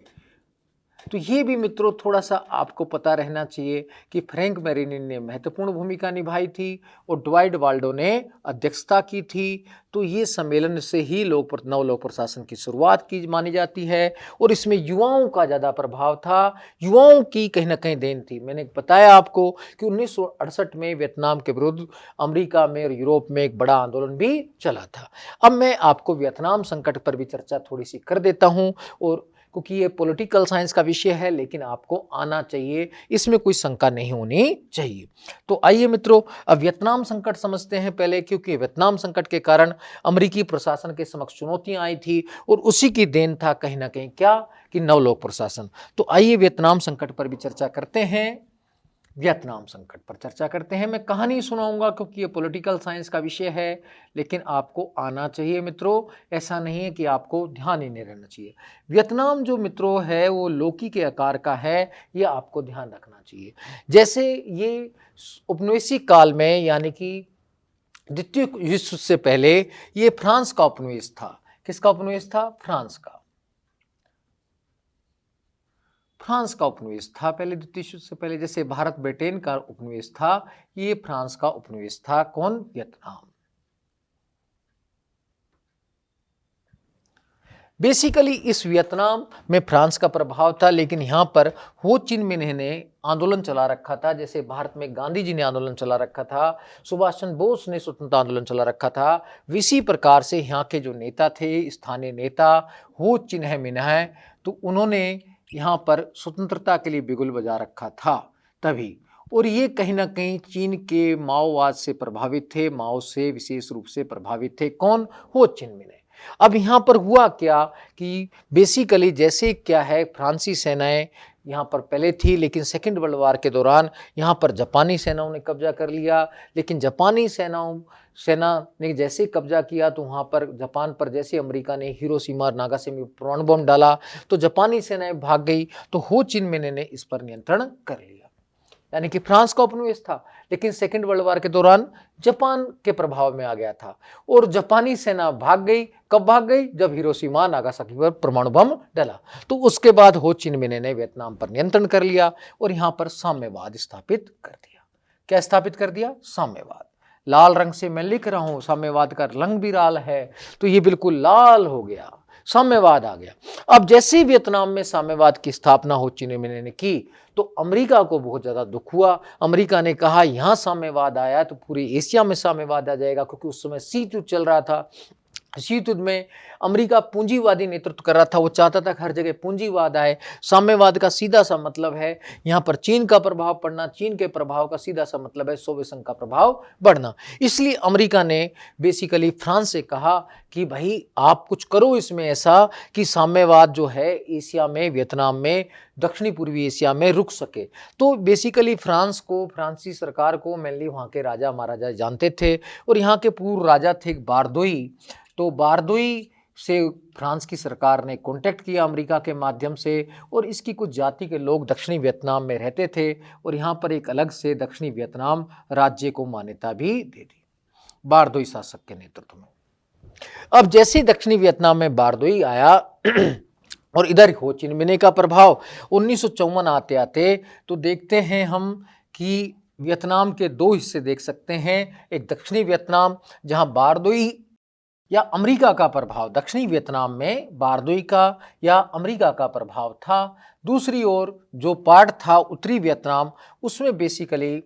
तो ये भी मित्रों थोड़ा सा आपको पता रहना चाहिए कि फ्रैंक मेरिनी ने महत्वपूर्ण भूमिका निभाई थी और ड्वाइट वाल्डो ने अध्यक्षता की थी। तो ये सम्मेलन से ही नवलोक प्रशासन की शुरुआत की मानी जाती है और इसमें युवाओं का ज़्यादा प्रभाव था, युवाओं की कहीं ना कहीं देन थी। मैंने बताया आपको कि 1968 में वियतनाम के विरुद्ध अमेरिका में और यूरोप में एक बड़ा आंदोलन भी चला था। अब मैं आपको वियतनाम संकट पर भी चर्चा थोड़ी सी कर देता हूँ, और क्योंकि ये पॉलिटिकल साइंस का विषय है, लेकिन आपको आना चाहिए, इसमें कोई शंका नहीं होनी चाहिए। तो आइए मित्रों, अब वियतनाम संकट समझते हैं पहले, क्योंकि वियतनाम संकट के कारण अमेरिकी प्रशासन के समक्ष चुनौतियां आई थी और उसी की देन था कहीं ना कहीं क्या, कि नवलोक प्रशासन। तो आइए वियतनाम संकट पर भी चर्चा करते हैं। वियतनाम संकट पर चर्चा करते हैं। मैं कहानी सुनाऊंगा क्योंकि ये पॉलिटिकल साइंस का विषय है, लेकिन आपको आना चाहिए मित्रों। ऐसा नहीं है कि आपको ध्यान ही नहीं रहना चाहिए। वियतनाम जो मित्रों है वो लौकी के आकार का है, ये आपको ध्यान रखना चाहिए। जैसे ये उपनिवेशिक काल में, यानी कि द्वितीय विश्व से पहले, ये फ्रांस का उपनिवेश था। किसका उपनिवेश था? फ्रांस का। फ्रांस का उपनिवेश था पहले द्वितीय युद्ध से पहले। जैसे भारत ब्रिटेन का उपनिवेश था, ये फ्रांस का उपनिवेश था। कौन? वियतनाम। बेसिकली इस वियतनाम में फ्रांस का प्रभाव था, लेकिन यहाँ पर हो चिन मिन्ह ने आंदोलन चला रखा था। जैसे भारत में गांधी जी ने आंदोलन चला रखा था, सुभाष चंद्र बोस ने स्वतंत्रता आंदोलन चला रखा था, इसी प्रकार से यहाँ के जो नेता थे, स्थानीय नेता हो चिन्ह मिन्ह, तो उन्होंने यहाँ पर स्वतंत्रता के लिए बिगुल बजा रखा था तभी। और ये कहीं ना कहीं चीन के माओवाद से प्रभावित थे, माओ से विशेष रूप से प्रभावित थे। कौन? हो चिन मिन्ह। अब यहाँ पर हुआ क्या कि बेसिकली जैसे क्या है, फ्रांसीसी सेनाएं यहाँ पर पहले थी, लेकिन सेकेंड वर्ल्ड वार के दौरान यहाँ पर जापानी सेनाओं ने कब्जा कर लिया। लेकिन जापानी सेना ने जैसे कब्जा किया तो वहाँ पर जापान पर जैसे अमेरिका ने हिरोशिमा और नागासाकी में परमाणु बम डाला तो जापानी सेनाएं भाग गई, तो हो चिन मिन्ह ने इस पर नियंत्रण कर लिया। यानी कि फ्रांस का उपनिवेश था, लेकिन सेकेंड वर्ल्ड वार के दौरान जापान के प्रभाव में आ गया था और जापानी सेना भाग गई। कब भाग गई? जब हिरोशिमा नागासाकी पर परमाणु बम डला। तो उसके बाद हो चिन मिन्ह ने वियतनाम पर नियंत्रण कर लिया और यहाँ पर साम्यवाद स्थापित कर दिया। क्या स्थापित कर दिया? साम्यवाद। लाल रंग से मैं लिख रहा हूं, साम्यवाद का रंग भी लाल है, तो ये बिल्कुल लाल हो गया, साम्यवाद आ गया। अब जैसे ही वियतनाम में साम्यवाद की स्थापना हो चिन मिन्ह ने की तो अमेरिका को बहुत ज्यादा दुख हुआ। अमेरिका ने कहा यहां साम्यवाद आया तो पूरी एशिया में साम्यवाद आ जाएगा, क्योंकि उस समय शीत युद्ध चल रहा था। शीत युद्ध में अमेरिका पूंजीवादी नेतृत्व कर रहा था, वो चाहता था कि हर जगह पूंजीवाद आए। साम्यवाद का सीधा सा मतलब है यहाँ पर चीन का प्रभाव पड़ना, चीन के प्रभाव का सीधा सा मतलब है सोवियत संघ का प्रभाव बढ़ना। इसलिए अमेरिका ने बेसिकली फ्रांस से कहा कि भाई आप कुछ करो इसमें ऐसा कि साम्यवाद जो है एशिया में, वियतनाम में, दक्षिणी पूर्वी एशिया में रुक सके। तो बेसिकली फ्रांस को, फ्रांसीसी सरकार को मेनली वहाँ के राजा महाराजा जानते थे और यहाँ के पूर्व राजा थे बारदोई। तो बारदोई से फ्रांस की सरकार ने कांटेक्ट किया अमेरिका के माध्यम से और इसकी कुछ जाति के लोग दक्षिणी वियतनाम में रहते थे और यहाँ पर एक अलग से दक्षिणी वियतनाम राज्य को मान्यता भी दे दी बारदोई शासक के नेतृत्व में। अब जैसे ही दक्षिणी वियतनाम में बारदोई आया और इधर हो चिन मिन्ह का प्रभाव 1954 आते आते तो देखते हैं हम कि वियतनाम के दो हिस्से देख सकते हैं। एक दक्षिणी वियतनाम जहां बारदोई या अमेरिका का प्रभाव, दक्षिणी वियतनाम में बारदोई का या अमेरिका का प्रभाव था। दूसरी ओर जो पार्ट था उत्तरी वियतनाम, उसमें बेसिकली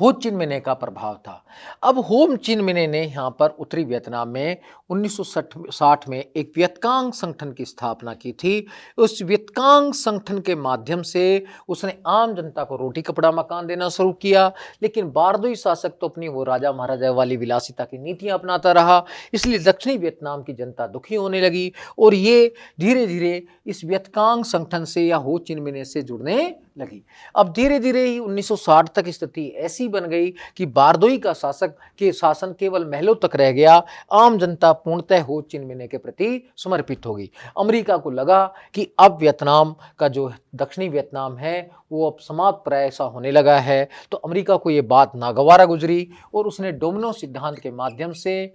हो चिन मिन्ह का प्रभाव था। अब हो चिन मिन्ह ने यहाँ पर उत्तरी वियतनाम में 1960 में एक वियतकांग संगठन की स्थापना की थी। उस वियतकांग संगठन के माध्यम से उसने आम जनता को रोटी कपड़ा मकान देना शुरू किया। लेकिन बारदोई शासक तो अपनी वो राजा महाराजा वाली विलासिता की नीतियां अपनाता रहा, इसलिए दक्षिणी वियतनाम की जनता दुखी होने लगी और ये धीरे धीरे इस वियतकांग संगठन से या हो चिन मिन्ह से जुड़ने लगी। अब धीरे धीरे ही 1960 तक स्थिति ऐसी बन गई कि बारदोई का शासक के शासन केवल महलों तक रह गया, आम जनता पूर्णतः हो चिन मिन्ह के प्रति समर्पित हो गई। अमेरिका को लगा कि अब वियतनाम का जो दक्षिणी वियतनाम है वो अब समाप्त प्राय ऐसा होने लगा है। तो अमेरिका को ये बात नागवारा गुजरी और उसने डोमिनो सिद्धांत के माध्यम से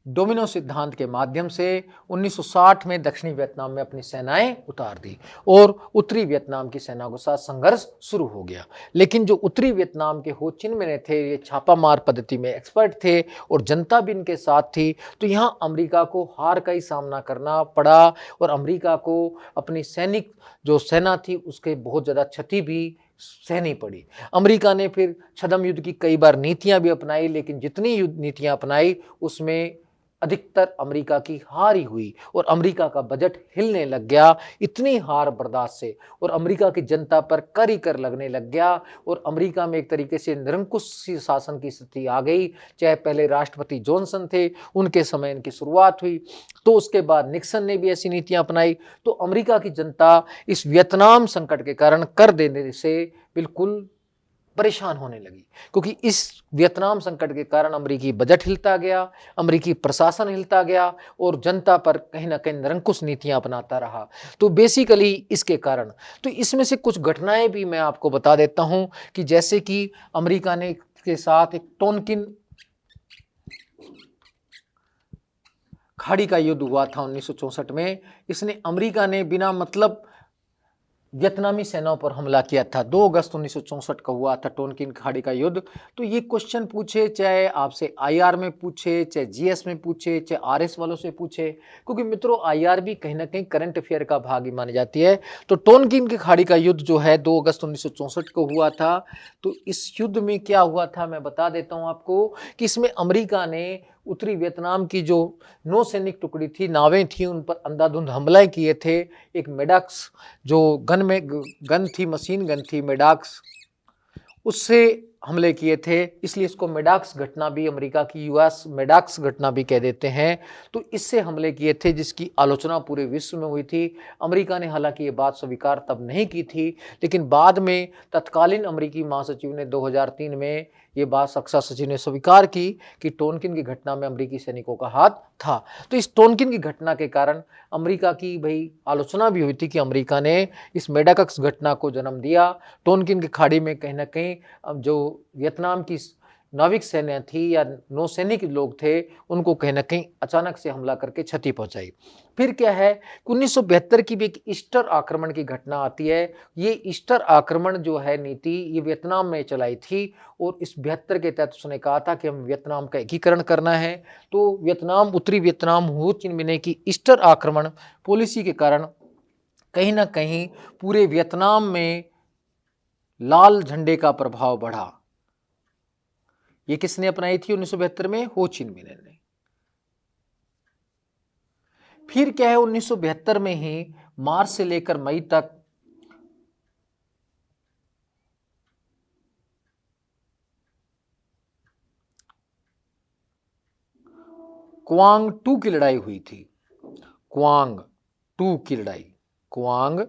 डोमिनो सिद्धांत के माध्यम से 1960 में दक्षिणी वियतनाम में अपनी सेनाएं उतार दी और उत्तरी वियतनाम की सेनाओं के साथ संघर्ष शुरू हो गया। लेकिन जो उत्तरी वियतनाम के हो चिन मिन्ह थे, ये छापामार पद्धति में एक्सपर्ट थे और जनता भी इनके साथ थी। तो यहाँ अमेरिका को हार का ही सामना करना पड़ा और अमेरिका को अपनी सैनिक जो सेना थी उसके बहुत ज़्यादा क्षति भी सहनी पड़ी। अमेरिका ने फिर छद्म युद्ध की कई बार नीतियां भी अपनाई, लेकिन जितनी युद्ध नीतियां अपनाई उसमें अधिकतर अमेरिका की हार ही हुई और अमेरिका का बजट हिलने लग गया इतनी हार बर्दाश्त से और अमेरिका की जनता पर कर ही कर लगने लग गया और अमेरिका में एक तरीके से निरंकुश शासन की स्थिति आ गई। चाहे पहले राष्ट्रपति जॉनसन थे, उनके समय इनकी शुरुआत हुई, तो उसके बाद निक्सन ने भी ऐसी नीतियां अपनाई। तो अमेरिका की जनता इस वियतनाम संकट के कारण कर देने से बिल्कुल परेशान होने लगी, क्योंकि इस वियतनाम संकट के कारण अमेरिकी बजट हिलता गया, अमेरिकी प्रशासन हिलता गया और जनता पर कहीं ना कहीं निरंकुश नीतियां अपनाता रहा। तो बेसिकली इसके कारण, तो इसमें से कुछ घटनाएं भी मैं आपको बता देता हूं कि जैसे कि अमेरिका ने के साथ एक टोनकिन खाड़ी का युद्ध हुआ था 1964 में। इसने अमेरिका ने बिना मतलब वियतनामी सेनाओं पर हमला किया था। 2 अगस्त 1964 का हुआ था टोनकिन खाड़ी का युद्ध। तो ये क्वेश्चन पूछे, चाहे आपसे आईआर में पूछे, चाहे जीएस में पूछे, चाहे आरएस वालों से पूछे, क्योंकि मित्रों आईआर भी कहीं ना कहीं करंट अफेयर का भाग ही मानी जाती है। तो टोनकिन की खाड़ी का युद्ध जो है 2 अगस्त 1964 को हुआ था। तो इस युद्ध में क्या हुआ था मैं बता देता हूं आपको कि इसमें अमेरिका ने उत्तरी वियतनाम की जो नौसैनिक टुकड़ी थी, नावें थी, उन पर अंधाधुंध हमले किए थे। एक मेडाक्स जो गन थी, मशीन गन थी मेडाक्स, उससे हमले किए थे। इसलिए इसको मेडाक्स घटना भी, अमेरिका की यूएस मेडाक्स घटना भी कह देते हैं। तो इससे हमले किए थे जिसकी आलोचना पूरे विश्व में हुई थी। अमेरिका ने हालांकि ये बात स्वीकार तब नहीं की थी, लेकिन बाद में तत्कालीन अमेरिकी महासचिव ने 2003 में ये बात रक्षा सचिव ने स्वीकार की कि टोनकिन की घटना में अमेरिकी सैनिकों का हाथ था। तो इस टोनकिन की घटना के कारण अमेरिका की भाई आलोचना भी हुई थी कि अमेरिका ने इस मेडाक्स घटना को जन्म दिया। टोनकिन की खाड़ी में कहीं ना कहीं जो वियतनाम की नाविक सेना थी या नौसैनिक लोग थे, उनको कहीं ना कहीं अचानक से हमला करके क्षति पहुंचाई। फिर क्या है, 1972 की भी एक ईस्टर आक्रमण की घटना आती है। ये ईस्टर आक्रमण जो है नीति, ये वियतनाम में चलाई थी और इस 72 के तहत उसने कहा था कि हम वियतनाम का एकीकरण करना है। तो वियतनाम, उत्तरी वियतनाम हो चिन मिन्ह की ईस्टर आक्रमण पॉलिसी के कारण कहीं ना कहीं पूरे वियतनाम में लाल झंडे का प्रभाव बढ़ा। ये किसने अपनाई थी 1972 में? हो चिन मिन्ह ने। फिर क्या है, 1972 में ही मार्च से लेकर मई तक क्वांग टू की लड़ाई हुई थी। क्वांग टू की लड़ाई, क्वांग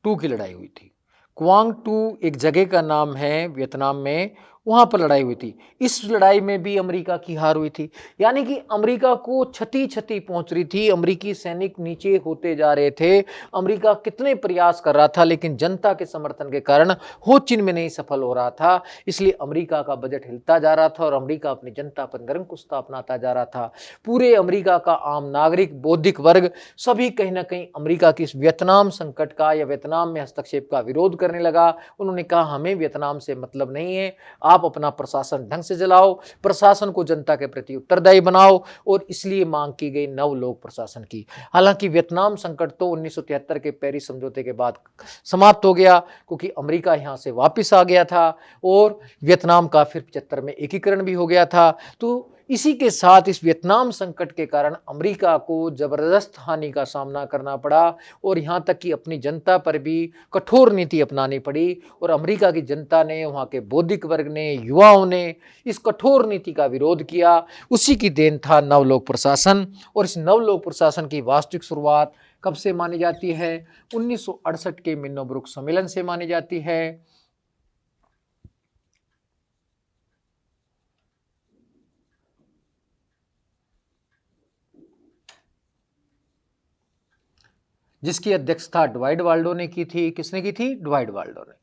टू की लड़ाई हुई थी। क्वांग टू एक जगह का नाम है वियतनाम में, वहां पर लड़ाई हुई थी। इस लड़ाई में भी अमेरिका की हार हुई थी, यानी कि अमेरिका को क्षति पहुंच रही थी। अमेरिकी सैनिक नीचे होते जा रहे थे। अमेरिका कितने प्रयास कर रहा था, लेकिन जनता के समर्थन के कारण हो चिन में नहीं सफल हो रहा था। इसलिए अमेरिका का बजट हिलता जा रहा था और अमेरिका अपनी जनता पर निरंकुशता अपनाता जा रहा था। पूरे अमेरिका का आम नागरिक, बौद्धिक वर्ग, सभी कहीं ना कहीं अमेरिका की इस वियतनाम संकट का या वियतनाम में हस्तक्षेप का विरोध करने लगा। उन्होंने कहा हमें वियतनाम से मतलब नहीं है, आप अपना प्रशासन ढंग से चलाओ, प्रशासन को जनता के प्रति उत्तरदायी बनाओ। और इसलिए मांग की गई नवलोक प्रशासन की। हालांकि वियतनाम संकट तो 1973 के पेरिस समझौते के बाद समाप्त हो गया, क्योंकि अमेरिका यहां से वापस आ गया था और वियतनाम का फिर 75 में एकीकरण भी हो गया था। तो इसी के साथ इस वियतनाम संकट के कारण अमेरिका को जबरदस्त हानि का सामना करना पड़ा और यहां तक कि अपनी जनता पर भी कठोर नीति अपनानी पड़ी। और अमेरिका की जनता ने, वहां के बौद्धिक वर्ग ने, युवाओं ने इस कठोर नीति का विरोध किया। उसी की देन था नवलोक प्रशासन। और इस नवलोक प्रशासन की वास्तविक शुरुआत कब से मानी जाती है? 1968 के मिन्नोब्रुक सम्मेलन से मानी जाती है। जिसकी अध्यक्षता ड्वाइट वाल्डो ने की थी। किसने की थी? ड्वाइट वाल्डो ने।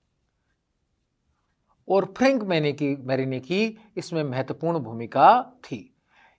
और फ्रैंक मैरी की इसमें महत्वपूर्ण भूमिका थी।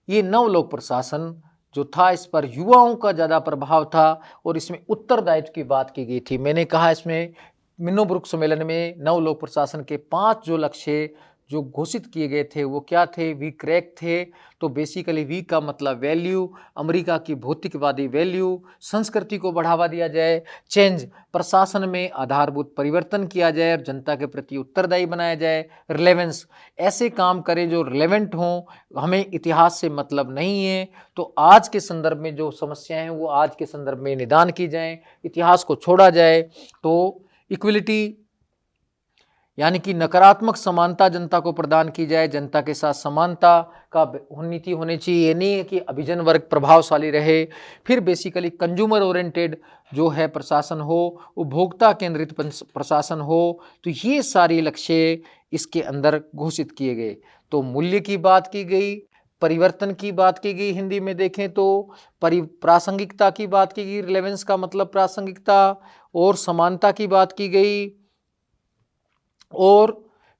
ये नवलोक प्रशासन जो था, इस पर युवाओं का ज्यादा प्रभाव था और इसमें उत्तरदायित्व की बात की गई थी। मैंने कहा इसमें मिन्नोब्रुक सम्मेलन में नवलोक प्रशासन के 5 जो लक्ष्य जो घोषित किए गए थे वो क्या थे? वी क्रैक थे। तो बेसिकली वी का मतलब वैल्यू, अमेरिका की भौतिकवादी वैल्यू, संस्कृति को बढ़ावा दिया जाए, चेंज, प्रशासन में आधारभूत परिवर्तन किया जाए और जनता के प्रति उत्तरदायी बनाया जाए, रिलेवेंस, ऐसे काम करें जो रिलेवेंट हों, हमें इतिहास से मतलब नहीं है, तो आज के संदर्भ में जो समस्याएं हैं वो आज के संदर्भ में निदान की जाए, इतिहास को छोड़ा जाए। तो इक्विलिटी यानी कि नकारात्मक समानता जनता को प्रदान की जाए, जनता के साथ समानता का नीति होनी चाहिए। ये नहीं है कि अभिजन वर्ग प्रभावशाली रहे। फिर बेसिकली कंज्यूमर ओरिएंटेड जो है प्रशासन हो, उपभोक्ता केंद्रित प्रशासन हो। तो ये सारे लक्ष्य इसके अंदर घोषित किए गए। तो मूल्य की बात की गई, परिवर्तन की बात की गई, हिंदी में देखें तो प्रासंगिकता की बात की गई, रिलेवेंस का मतलब प्रासंगिकता, और समानता की बात की गई, और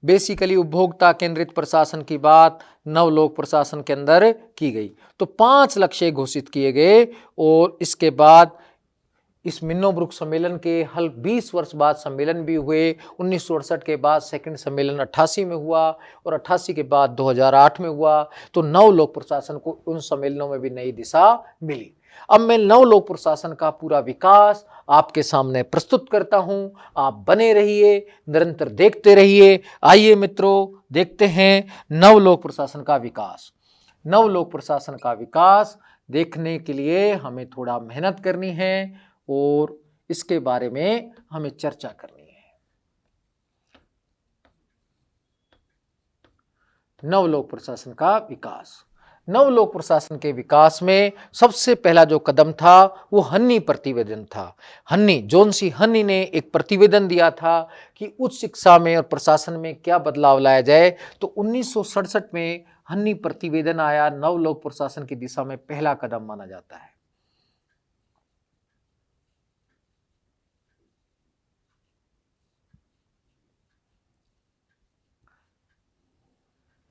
बेसिकली उपभोक्ता केंद्रित प्रशासन की बात नवलोक प्रशासन के अंदर की गई। तो 5 लक्ष्य घोषित किए गए और इसके बाद इस मिन्नोब्रुक सम्मेलन के हल 20 वर्ष बाद सम्मेलन भी हुए। 1968 के बाद सेकंड सम्मेलन 88 में हुआ और 88 के बाद 2008 में हुआ। तो नवलोक प्रशासन को उन सम्मेलनों में भी नई दिशा मिली। अब मैं नवलोक प्रशासन का पूरा विकास आपके सामने प्रस्तुत करता हूं। आप बने रहिए, निरंतर देखते रहिए। आइए मित्रों, देखते हैं नवलोक प्रशासन का विकास। नवलोक प्रशासन का विकास देखने के लिए हमें थोड़ा मेहनत करनी है और इसके बारे में हमें चर्चा करनी है। नवलोक प्रशासन का विकास। नवलोक प्रशासन के विकास में सबसे पहला जो कदम था वो हन्नी प्रतिवेदन था। हन्नी, जॉन सी हन्नी ने एक प्रतिवेदन दिया था कि उच्च शिक्षा में और प्रशासन में क्या बदलाव लाया जाए। तो 1967 में हन्नी प्रतिवेदन आया, नवलोक प्रशासन की दिशा में पहला कदम माना जाता है।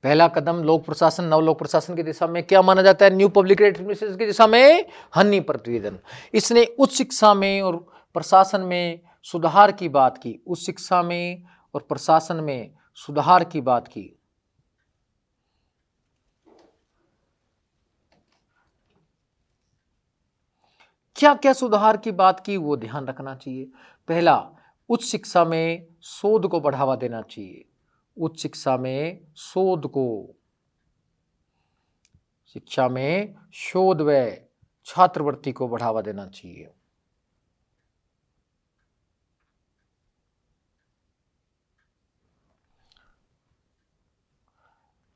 पहला कदम लोक प्रशासन नवलोक प्रशासन की दिशा में क्या माना जाता है? न्यू पब्लिक एडमिनिस्ट्रेशन की दिशा में हन्नी प्रतिवेदन। इसने उच्च शिक्षा में और प्रशासन में सुधार की बात की। उच्च शिक्षा में और प्रशासन में सुधार की बात की। क्या क्या सुधार की बात की वो ध्यान रखना चाहिए। पहला, उच्च शिक्षा में शोध को बढ़ावा देना चाहिए। उच्च शिक्षा में शोध को, शिक्षा में शोध व छात्रवृत्ति को बढ़ावा देना चाहिए।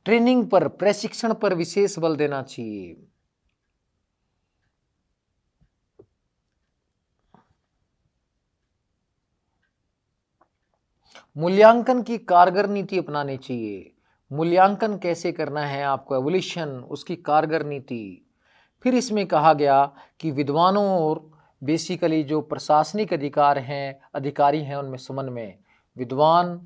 ट्रेनिंग पर, प्रशिक्षण पर विशेष बल देना चाहिए। मूल्यांकन की कारगर नीति अपनानी चाहिए। मूल्यांकन कैसे करना है आपको, एवोल्यूशन, उसकी कारगर नीति। फिर इसमें कहा गया कि विद्वानों और बेसिकली जो प्रशासनिक अधिकारी हैं उनमें समन्वय, विद्वान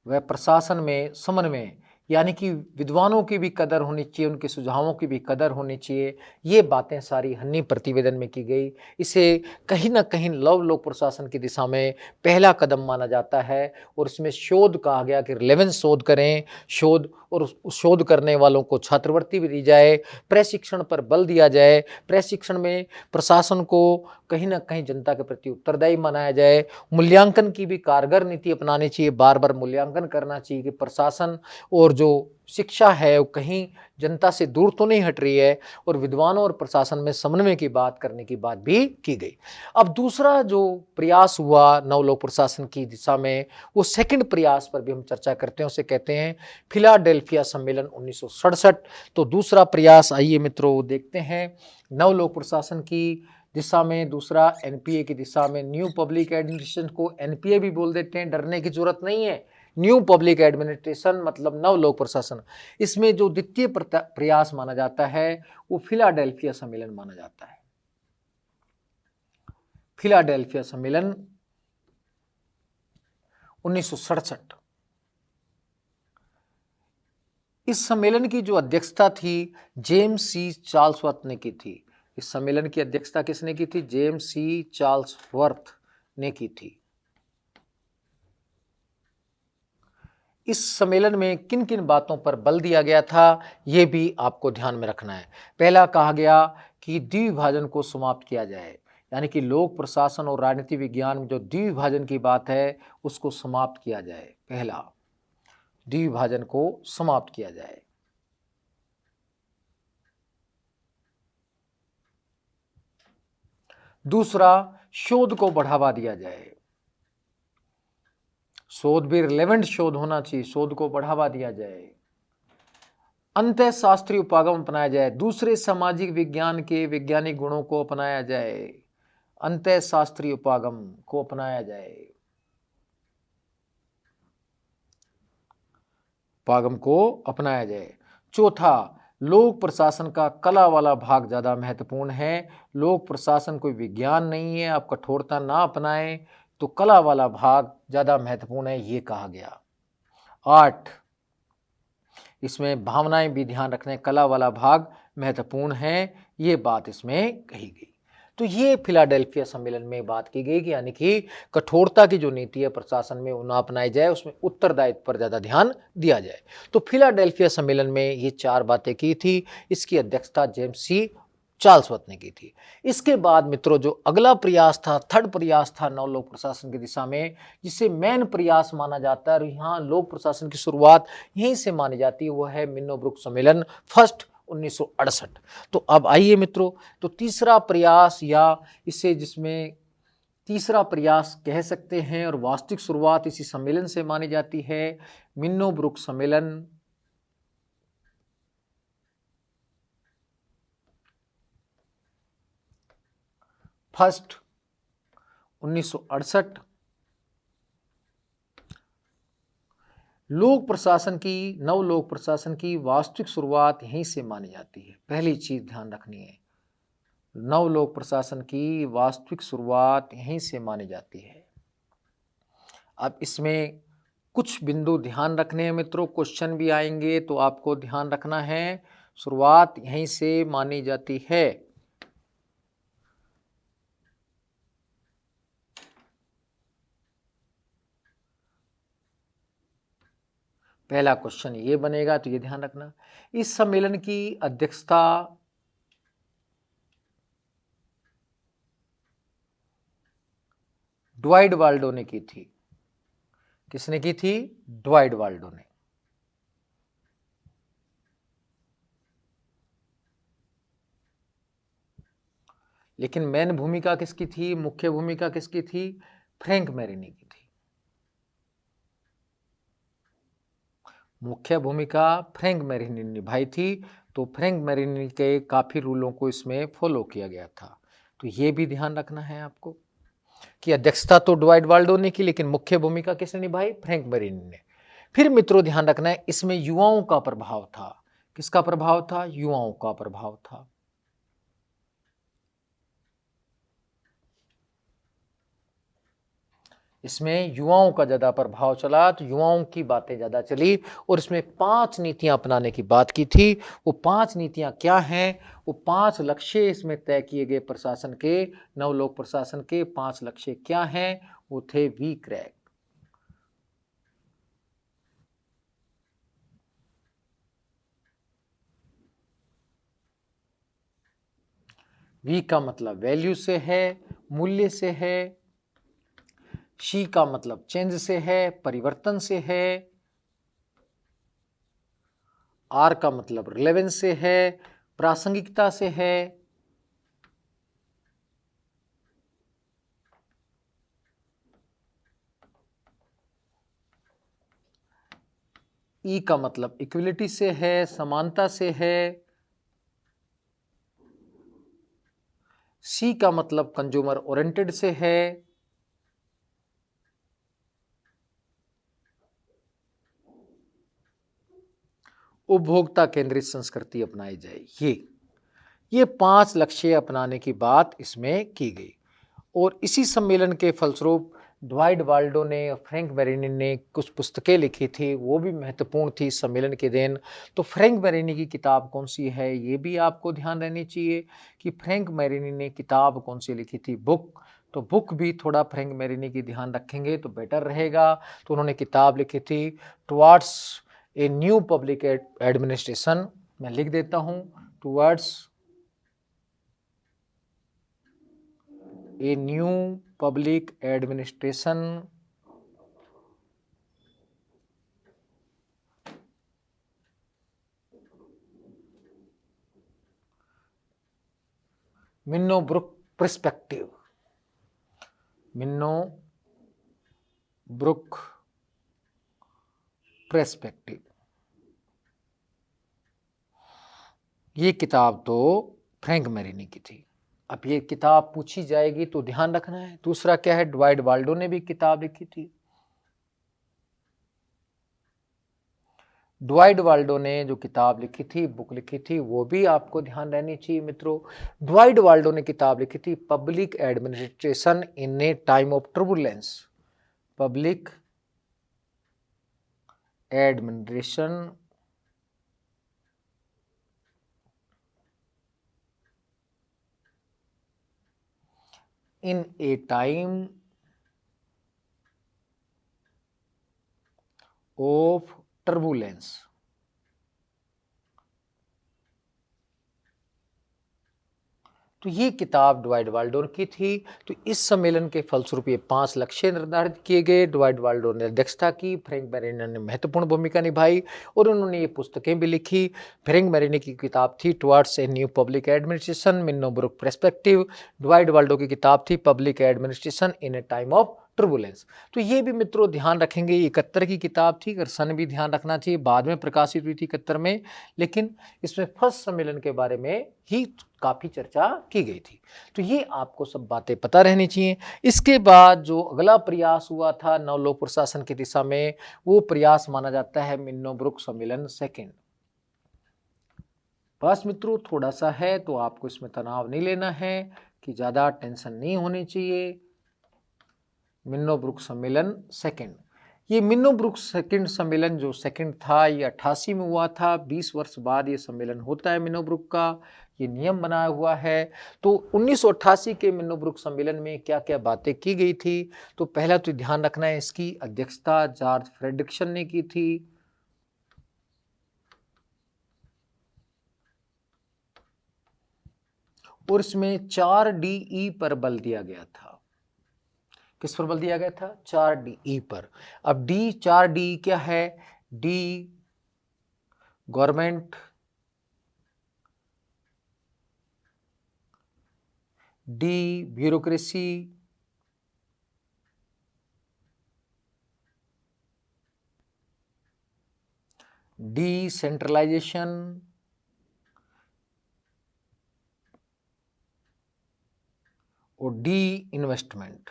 व प्रशासन में समन्वय, यानी कि विद्वानों की भी कदर होनी चाहिए, उनके सुझावों की भी कदर होनी चाहिए। ये बातें सारी हन्नी प्रतिवेदन में की गई। इसे कहीं ना कहीं नवलोक प्रशासन की दिशा में पहला कदम माना जाता है। और इसमें शोध कहा गया कि रिलेवेंस शोध करें, शोध और उस शोध करने वालों को छात्रवृत्ति भी दी जाए, प्रशिक्षण पर बल दिया जाए, प्रशिक्षण में प्रशासन को कहीं ना कहीं जनता के प्रति उत्तरदायी बनाया जाए, मूल्यांकन की भी कारगर नीति अपनानी चाहिए, बार बार मूल्यांकन करना चाहिए कि प्रशासन और जो शिक्षा है वो कहीं जनता से दूर तो नहीं हट रही है, और विद्वानों और प्रशासन में समन्वय की बात करने की बात भी की गई। अब दूसरा जो प्रयास हुआ नवलोक प्रशासन की दिशा में, वो सेकंड प्रयास पर भी हम चर्चा करते हैं, उसे कहते हैं फिलाडेल्फिया सम्मेलन 1967। तो दूसरा प्रयास आइए मित्रों देखते हैं नवलोक प्रशासन की दिशा में। दूसरा एनपीए की दिशा में, न्यू पब्लिक एडमिनिस्ट्रेशन को एनपीए भी बोल देते हैं, डरने की जरूरत नहीं है। न्यू पब्लिक एडमिनिस्ट्रेशन मतलब नवलोक प्रशासन। इसमें जो द्वितीय प्रयास माना जाता है वो फिलाडेल्फिया सम्मेलन माना जाता है। फिलाडेल्फिया सम्मेलन 1967। इस सम्मेलन की जो अध्यक्षता थी जेम्स सी चार्ल्सवर्थ ने की थी। इस सम्मेलन की अध्यक्षता किसने की थी? जेम्स सी चार्ल्सवर्थ ने की थी। इस सम्मेलन में किन किन बातों पर बल दिया गया था ये भी आपको ध्यान में रखना है। पहला कहा गया कि द्विभाजन को समाप्त किया जाए, यानी कि लोक प्रशासन और राजनीति विज्ञान में जो द्विभाजन की बात है उसको समाप्त किया जाए। पहला, द्विभाजन को समाप्त किया जाए। दूसरा, शोध को बढ़ावा दिया जाए। शोध भी रिलेवेंट शोध होना चाहिए, शोध को बढ़ावा दिया जाए। अंतः शास्त्रीय उपागम अपनाया जाए, दूसरे सामाजिक विज्ञान के वैज्ञानिक गुणों को अपनाया जाए। अंतः शास्त्रीय उपागम को अपनाया जाए, उपागम को अपनाया जाए। चौथा, लोक प्रशासन का कला वाला भाग ज्यादा महत्वपूर्ण है। लोक प्रशासन कोई विज्ञान नहीं है, आप कठोरता ना अपनाएं तो कला वाला भाग ज्यादा महत्वपूर्ण है, ये कहा गया। आर्ट, इसमें भावनाएं भी ध्यान रखने, कला वाला भाग महत्वपूर्ण है, ये बात इसमें कही गई। तो ये फिलाडेल्फिया सम्मेलन में बात की गई कि यानी कि कठोरता की जो नीति है प्रशासन में वो ना अपनाई जाए, उसमें उत्तरदायित्व पर ज़्यादा ध्यान दिया जाए। तो फिलाडेल्फिया सम्मेलन में ये 4 बातें की थी। इसकी अध्यक्षता जेम्स सी चार्ल्सवर्थ ने की थी। इसके बाद मित्रों जो अगला प्रयास था, थर्ड प्रयास था नव लोक प्रशासन की दिशा में, जिसे मेन प्रयास माना जाता है और यहाँ लोक प्रशासन की शुरुआत यहीं से मानी जाती है, वो है मिन्नोब्रुक सम्मेलन फर्स्ट 1968। तो अब आइए मित्रों, तो तीसरा प्रयास या इसे जिसमें तीसरा प्रयास कह सकते हैं और वास्तविक शुरुआत इसी सम्मेलन से मानी जाती है, मिन्नोब्रुक सम्मेलन फर्स्ट 1968। लोक प्रशासन की, नव लोक प्रशासन की वास्तविक शुरुआत यहीं से मानी जाती है। पहली चीज ध्यान रखनी है, नव लोक प्रशासन की वास्तविक शुरुआत यहीं से मानी जाती है। अब इसमें कुछ बिंदु ध्यान रखने हैं मित्रों, क्वेश्चन भी आएंगे तो आपको ध्यान रखना है, शुरुआत यहीं से मानी जाती है। पहला क्वेश्चन ये बनेगा, तो ये ध्यान रखना। इस सम्मेलन की अध्यक्षता ड्वाइट वाल्डो ने की थी। किसने की थी? ड्वाइट वाल्डो ने। लेकिन मेन भूमिका किसकी थी, मुख्य भूमिका किसकी थी? फ्रैंक मैरिनी की थी। मुख्य भूमिका फ्रैंक मैरिनी ने निभाई थी। तो फ्रैंक मैरिनी के काफी रूलों को इसमें फॉलो किया गया था। तो ये भी ध्यान रखना है आपको कि अध्यक्षता तो ड्वाइट वाल्डो ने की, लेकिन मुख्य भूमिका किसने निभाई? फ्रैंक मैरिनी ने। फिर मित्रों ध्यान रखना है, इसमें युवाओं का प्रभाव था। किसका प्रभाव था? युवाओं का प्रभाव था। इसमें युवाओं का ज्यादा प्रभाव चला, तो युवाओं की बातें ज्यादा चली और इसमें 5 नीतियां अपनाने की बात की थी। वो 5 नीतियां क्या हैं? वो 5 लक्ष्य इसमें तय किए गए प्रशासन के, नवलोक प्रशासन के 5 लक्ष्य क्या हैं? वो थे वी क्रैक। वी का मतलब वैल्यू से है, मूल्य से है। शी का मतलब चेंज से है, परिवर्तन से है। आर का मतलब रिलेवेंस से है, प्रासंगिकता से है। ई का मतलब इक्विलिटी से है, समानता से है। सी का मतलब कंज्यूमर ओरिएंटेड से है। उपभोक्ता केंद्रित संस्कृति अपनाई जाए। ये 5 लक्ष्य अपनाने की बात इसमें की गई। और इसी सम्मेलन के फलस्वरूप ड्वाइट वाल्डो ने और फ्रैंक मैरिनी ने कुछ पुस्तकें लिखी थी, वो भी महत्वपूर्ण थी सम्मेलन के दिन। तो फ्रैंक मैरिनी की किताब कौन सी है, ये भी आपको ध्यान रहनी चाहिए कि फ्रैंक मैरिनी ने किताब कौन सी लिखी थी, बुक। तो बुक भी थोड़ा फ्रैंक मैरिनी की ध्यान रखेंगे तो बेटर रहेगा। तो उन्होंने किताब लिखी थी towards a new public administration. मैं लिख देता हूँ, towards a new public administration. मिन्नोब्रुक perspective. मिन्नोब्रुक perspective, ये किताब तो फ्रैंक मैरिनी की थी। अब ये किताब पूछी जाएगी तो ध्यान रखना है। दूसरा क्या है, ड्वाइट वाल्डो ने भी किताब लिखी थी। ड्वाइट वाल्डो ने जो किताब लिखी थी, बुक लिखी थी, वो भी आपको ध्यान रहनी चाहिए मित्रों। ड्वाइट वाल्डो ने किताब लिखी थी public administration in a time of turbulence. Public administration in a time of turbulence. तो ये किताब ड्वाइट वाल्डोर की थी। तो इस सम्मेलन के फलस्वरूप ये 5 लक्ष्य निर्धारित किए गए। ड्वाइट वाल्डोर ने अध्यक्षता की, फ्रैंक मेरिने ने महत्वपूर्ण भूमिका निभाई और उन्होंने ये पुस्तकें भी लिखी। फ्रैंक मेरिने की किताब थी towards a new public administration, Minnowbrook perspective. Dwight Waldo की किताब थी public administration in a time of turbulence. तो ये भी मित्रों ध्यान रखेंगे, 71 की किताब थी, अगर सन भी ध्यान रखना चाहिए, बाद में प्रकाशित हुई थी 71 में, लेकिन इसमें फर्स्ट सम्मेलन के बारे में ही काफी चर्चा की गई थी। तो ये आपको सब बातें पता रहनी चाहिए। इसके बाद जो अगला प्रयास हुआ था नव लोक प्रशासन की दिशा में, वो प्रयास माना जाता है मिन्नो-ब्रुक सम्मेलन सेकेंड। बस मित्रों थोड़ा सा है तो आपको इसमें तनाव नहीं लेना है, कि ज्यादा टेंशन नहीं होनी चाहिए। मिन्नो-ब्रुक सम्मेलन सेकेंड, ये मिन्नो-ब्रुक सेकेंड सम्मेलन जो सेकेंड था ये 88 में हुआ था। 20 वर्ष बाद ये सम्मेलन होता है मिन्नो-ब्रुक का, ये नियम बनाया हुआ है। तो 1988 के मिन्नो-ब्रुक सम्मेलन में क्या क्या बातें की गई थी, तो पहला तो ध्यान रखना है, इसकी अध्यक्षता जॉर्ज फ्रेडरिक्सन ने की थी। और इसमें 4DE पर बल दिया गया था। किस पर बल दिया गया था? 4DE पर। अब 4DE क्या है? D government, D bureaucracy, D centralisation और डी इन्वेस्टमेंट।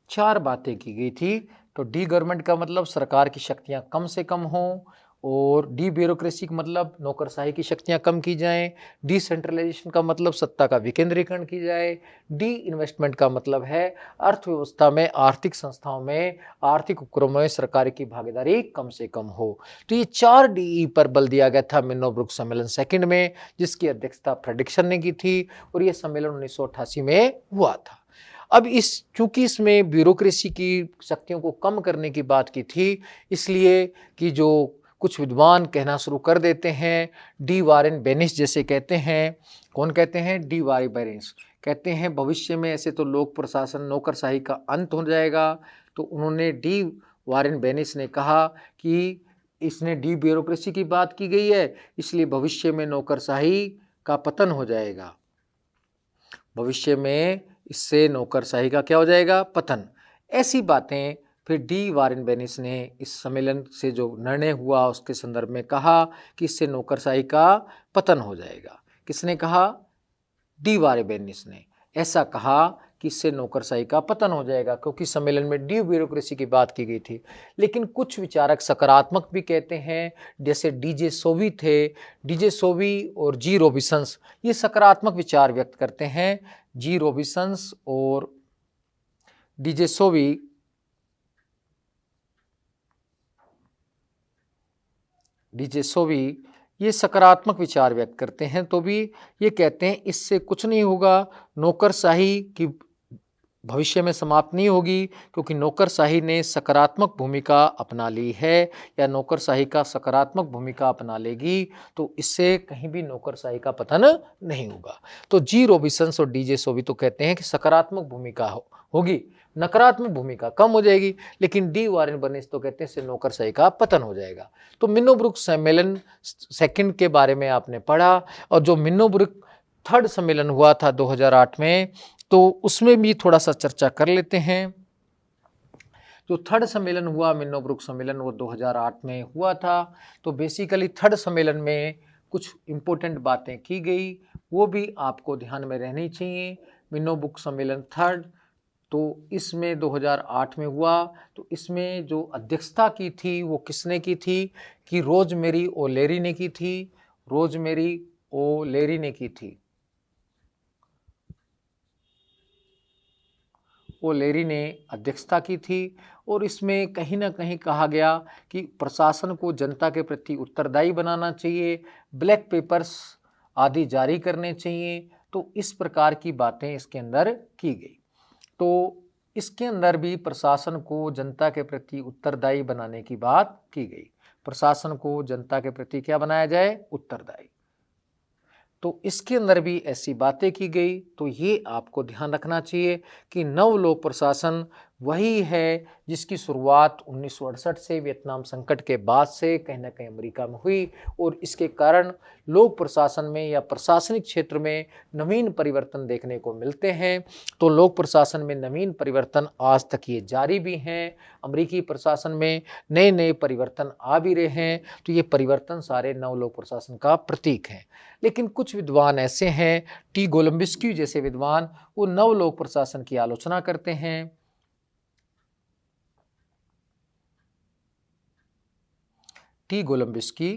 चार बातें की गई थी। तो डी गवर्नमेंट का मतलब सरकार की शक्तियां कम से कम हों, और डी ब्यूरोक्रेसी का मतलब नौकरशाही की शक्तियां कम की जाएं, डिसेंट्रलाइजेशन का मतलब सत्ता का विकेंद्रीकरण की जाए, डी इन्वेस्टमेंट का मतलब है अर्थव्यवस्था में, आर्थिक संस्थाओं में, आर्थिक उपक्रमों में सरकार की भागीदारी कम से कम हो। तो ये 4DE पर बल दिया गया था मिन्नो-ब्रुक सम्मेलन सेकेंड में, जिसकी अध्यक्षता फ्रेडरिक्सन ने की थी, और यह सम्मेलन 1988 में हुआ था। अब चूंकि इसमें ब्यूरोक्रेसी की शक्तियों को कम करने की बात की थी, इसलिए कि जो कुछ विद्वान कहना शुरू कर देते हैं, डी वारेन बेनिस जैसे कहते हैं। कौन कहते हैं? डी वारेन बेनिस कहते हैं भविष्य में ऐसे तो लोक प्रशासन नौकरशाही का अंत हो जाएगा। तो उन्होंने डी वारेन बेनिस ने कहा कि इसने डी ब्यूरोक्रेसी की बात की गई है, इसलिए भविष्य में नौकरशाही का पतन हो जाएगा। भविष्य में इससे नौकरशाही का क्या हो जाएगा? पतन। ऐसी बातें फिर डी वारेन बेनिस ने इस सम्मेलन से जो निर्णय हुआ उसके संदर्भ में कहा कि इससे नौकरशाही का पतन हो जाएगा। किसने कहा? डी वारेन बेनिस ने ऐसा कहा कि इससे नौकरशाही का पतन हो जाएगा, क्योंकि सम्मेलन में डी ब्यूरोक्रेसी की बात की गई थी। लेकिन कुछ विचारक सकारात्मक भी कहते हैं, जैसे डीजे सोवी थे, डीजे सोवी और जी रॉबिन्सन्स, ये सकारात्मक विचार व्यक्त करते हैं। जी रॉबिन्सन्स और डीजे सोवी ये सकारात्मक विचार व्यक्त करते हैं। तो भी ये कहते हैं इससे कुछ नहीं होगा, नौकरशाही की भविष्य में समाप्त नहीं होगी, क्योंकि नौकरशाही ने सकारात्मक भूमिका अपना ली है, या नौकरशाही का सकारात्मक भूमिका अपना लेगी, तो इससे कहीं भी नौकरशाही का पतन नहीं होगा। तो जी रॉबिन्सन्स और डीजे सोवी तो कहते हैं कि सकारात्मक भूमिका होगी, नकारात्मक भूमिका कम हो जाएगी। लेकिन डी वारेन बेनिस तो कहते हैं इससे नौकरशाही का पतन हो जाएगा। तो मिन्नो-ब्रुक सम्मेलन सेकेंड के बारे में आपने पढ़ा, और जो मिन्नो-ब्रुक थर्ड सम्मेलन हुआ था 2008 में, तो उसमें भी थोड़ा सा चर्चा कर लेते हैं। जो थर्ड सम्मेलन हुआ मिन्नो-ब्रुक सम्मेलन, वो 2008 में हुआ था। तो बेसिकली थर्ड सम्मेलन में कुछ इम्पोर्टेंट बातें की गई, वो भी आपको ध्यान में रहनी चाहिए। मिन्नो-ब्रुक सम्मेलन थर्ड, तो इसमें 2008 में हुआ। तो इसमें जो अध्यक्षता की थी वो किसने की थी? कि रोजमेरी ओलेरी ने की थी। रोजमेरी ओलेरी ने की थी। ओलेरी ने अध्यक्षता की थी और इसमें कहीं ना कहीं कहा गया कि प्रशासन को जनता के प्रति उत्तरदायी बनाना चाहिए, ब्लैक पेपर्स आदि जारी करने चाहिए। तो इस प्रकार की बातें इसके अंदर की गई। तो इसके अंदर भी प्रशासन को जनता के प्रति उत्तरदायी बनाने की बात की गई। प्रशासन को जनता के प्रति क्या बनाया जाए? उत्तरदायी। तो इसके अंदर भी ऐसी बातें की गई। तो ये आपको ध्यान रखना चाहिए कि नव लोक प्रशासन वही है जिसकी शुरुआत 1968 से वियतनाम संकट के बाद से कहीं ना कहीं अमेरिका में हुई और इसके कारण लोक प्रशासन में या प्रशासनिक क्षेत्र में नवीन परिवर्तन देखने को मिलते हैं। तो लोक प्रशासन में नवीन परिवर्तन आज तक ये जारी भी हैं। अमेरिकी प्रशासन में नए नए परिवर्तन आ भी रहे हैं। तो ये परिवर्तन सारे नव लोक प्रशासन का प्रतीक हैं। लेकिन कुछ विद्वान ऐसे हैं, टी गोलम्बिस्की जैसे विद्वान, वो नव लोक प्रशासन की आलोचना करते हैं। टी गोलम्बिस्की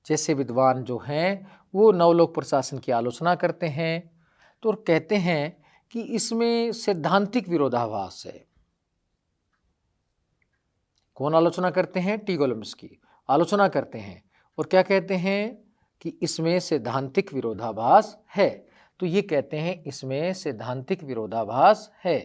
जैसे विद्वान जो हैं वो नवलोक प्रशासन की आलोचना करते हैं। तो कहते हैं कि इसमें सैद्धांतिक विरोधाभास है। कौन आलोचना करते हैं? टी गोलम्बिस्की आलोचना करते हैं और क्या कहते हैं कि इसमें सैद्धांतिक विरोधाभास है। तो ये कहते हैं इसमें सैद्धांतिक विरोधाभास है।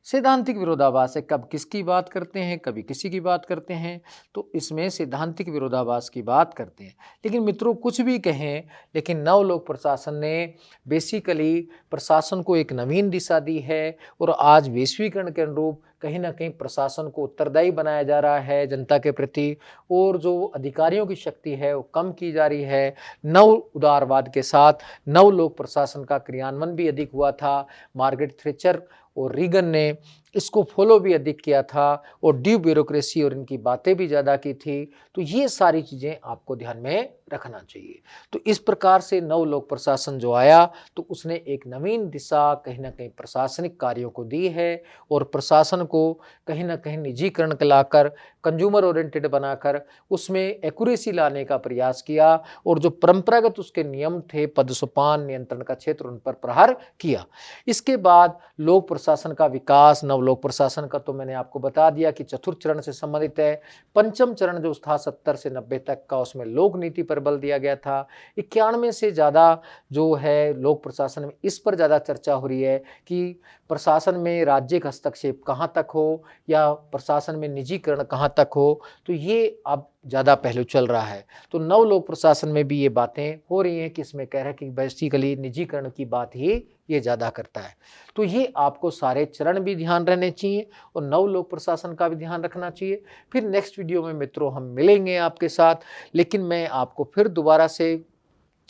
सैद्धांतिक विरोधाभास है, कब किसकी बात करते हैं, कभी किसी की बात करते हैं। तो इसमें सैद्धांतिक विरोधाभास की बात करते हैं। लेकिन मित्रों कुछ भी कहें, लेकिन नव लोक प्रशासन ने बेसिकली प्रशासन को एक नवीन दिशा दी है और आज वैश्वीकरण के अनुरूप कहीं ना कहीं प्रशासन को उत्तरदायी बनाया जा रहा है जनता के प्रति, और जो अधिकारियों की शक्ति है वो कम की जा रही है। नव उदारवाद के साथ नव लोक प्रशासन का क्रियान्वयन भी अधिक हुआ था। मार्गरेट थैचर और रीगन ने इसको फॉलो भी अधिक किया था और ड्यू ब्यूरोक्रेसी और इनकी बातें भी ज़्यादा की थी। तो ये सारी चीज़ें आपको ध्यान में रखना चाहिए। तो इस प्रकार से नव लोक प्रशासन जो आया तो उसने एक नवीन दिशा कहीं ना कहीं प्रशासनिक कार्यों को दी है और प्रशासन को कहीं ना कहीं निजीकरण लाकर, कंज्यूमर ओरिएंटेड बनाकर उसमें एक्यूरेसी लाने का प्रयास किया और जो परंपरागत उसके नियम थे, पद सोपान, नियंत्रण का क्षेत्र, उन पर प्रहार किया। इसके बाद लोक प्रशासन का विकास, नवलोक प्रशासन का तो मैंने आपको बता दिया कि चतुर्थ चरण से संबंधित है। पंचम चरण जो था 70 से 90 तक का, उसमें लोक नीति पर बल दिया गया था। 91 से ज़्यादा जो है लोक प्रशासन में इस पर ज़्यादा चर्चा हो रही है कि प्रशासन में राज्य का हस्तक्षेप कहाँ तक हो या प्रशासन में निजीकरण कहाँ तक हो। तो ये अब ज़्यादा पहलू चल रहा है। तो नव लोक प्रशासन में भी ये बातें हो रही हैं कि इसमें कह रहा है कि बेसिकली निजीकरण की बात ही ये ज़्यादा करता है। तो ये आपको सारे चरण भी ध्यान रहने चाहिए और नव लोक प्रशासन का भी ध्यान रखना चाहिए। फिर नेक्स्ट वीडियो में मित्रों हम मिलेंगे आपके साथ, लेकिन मैं आपको फिर दोबारा से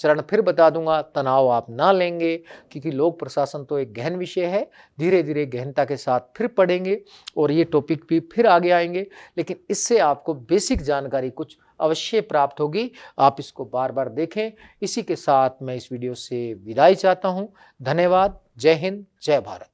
चरण फिर बता दूंगा, तनाव आप ना लेंगे क्योंकि लोक प्रशासन तो एक गहन विषय है। धीरे धीरे गहनता के साथ फिर पढ़ेंगे और ये टॉपिक भी फिर आगे आएंगे, लेकिन इससे आपको बेसिक जानकारी कुछ अवश्य प्राप्त होगी। आप इसको बार बार देखें। इसी के साथ मैं इस वीडियो से विदाई चाहता हूँ। धन्यवाद। जय हिंद, जय भारत।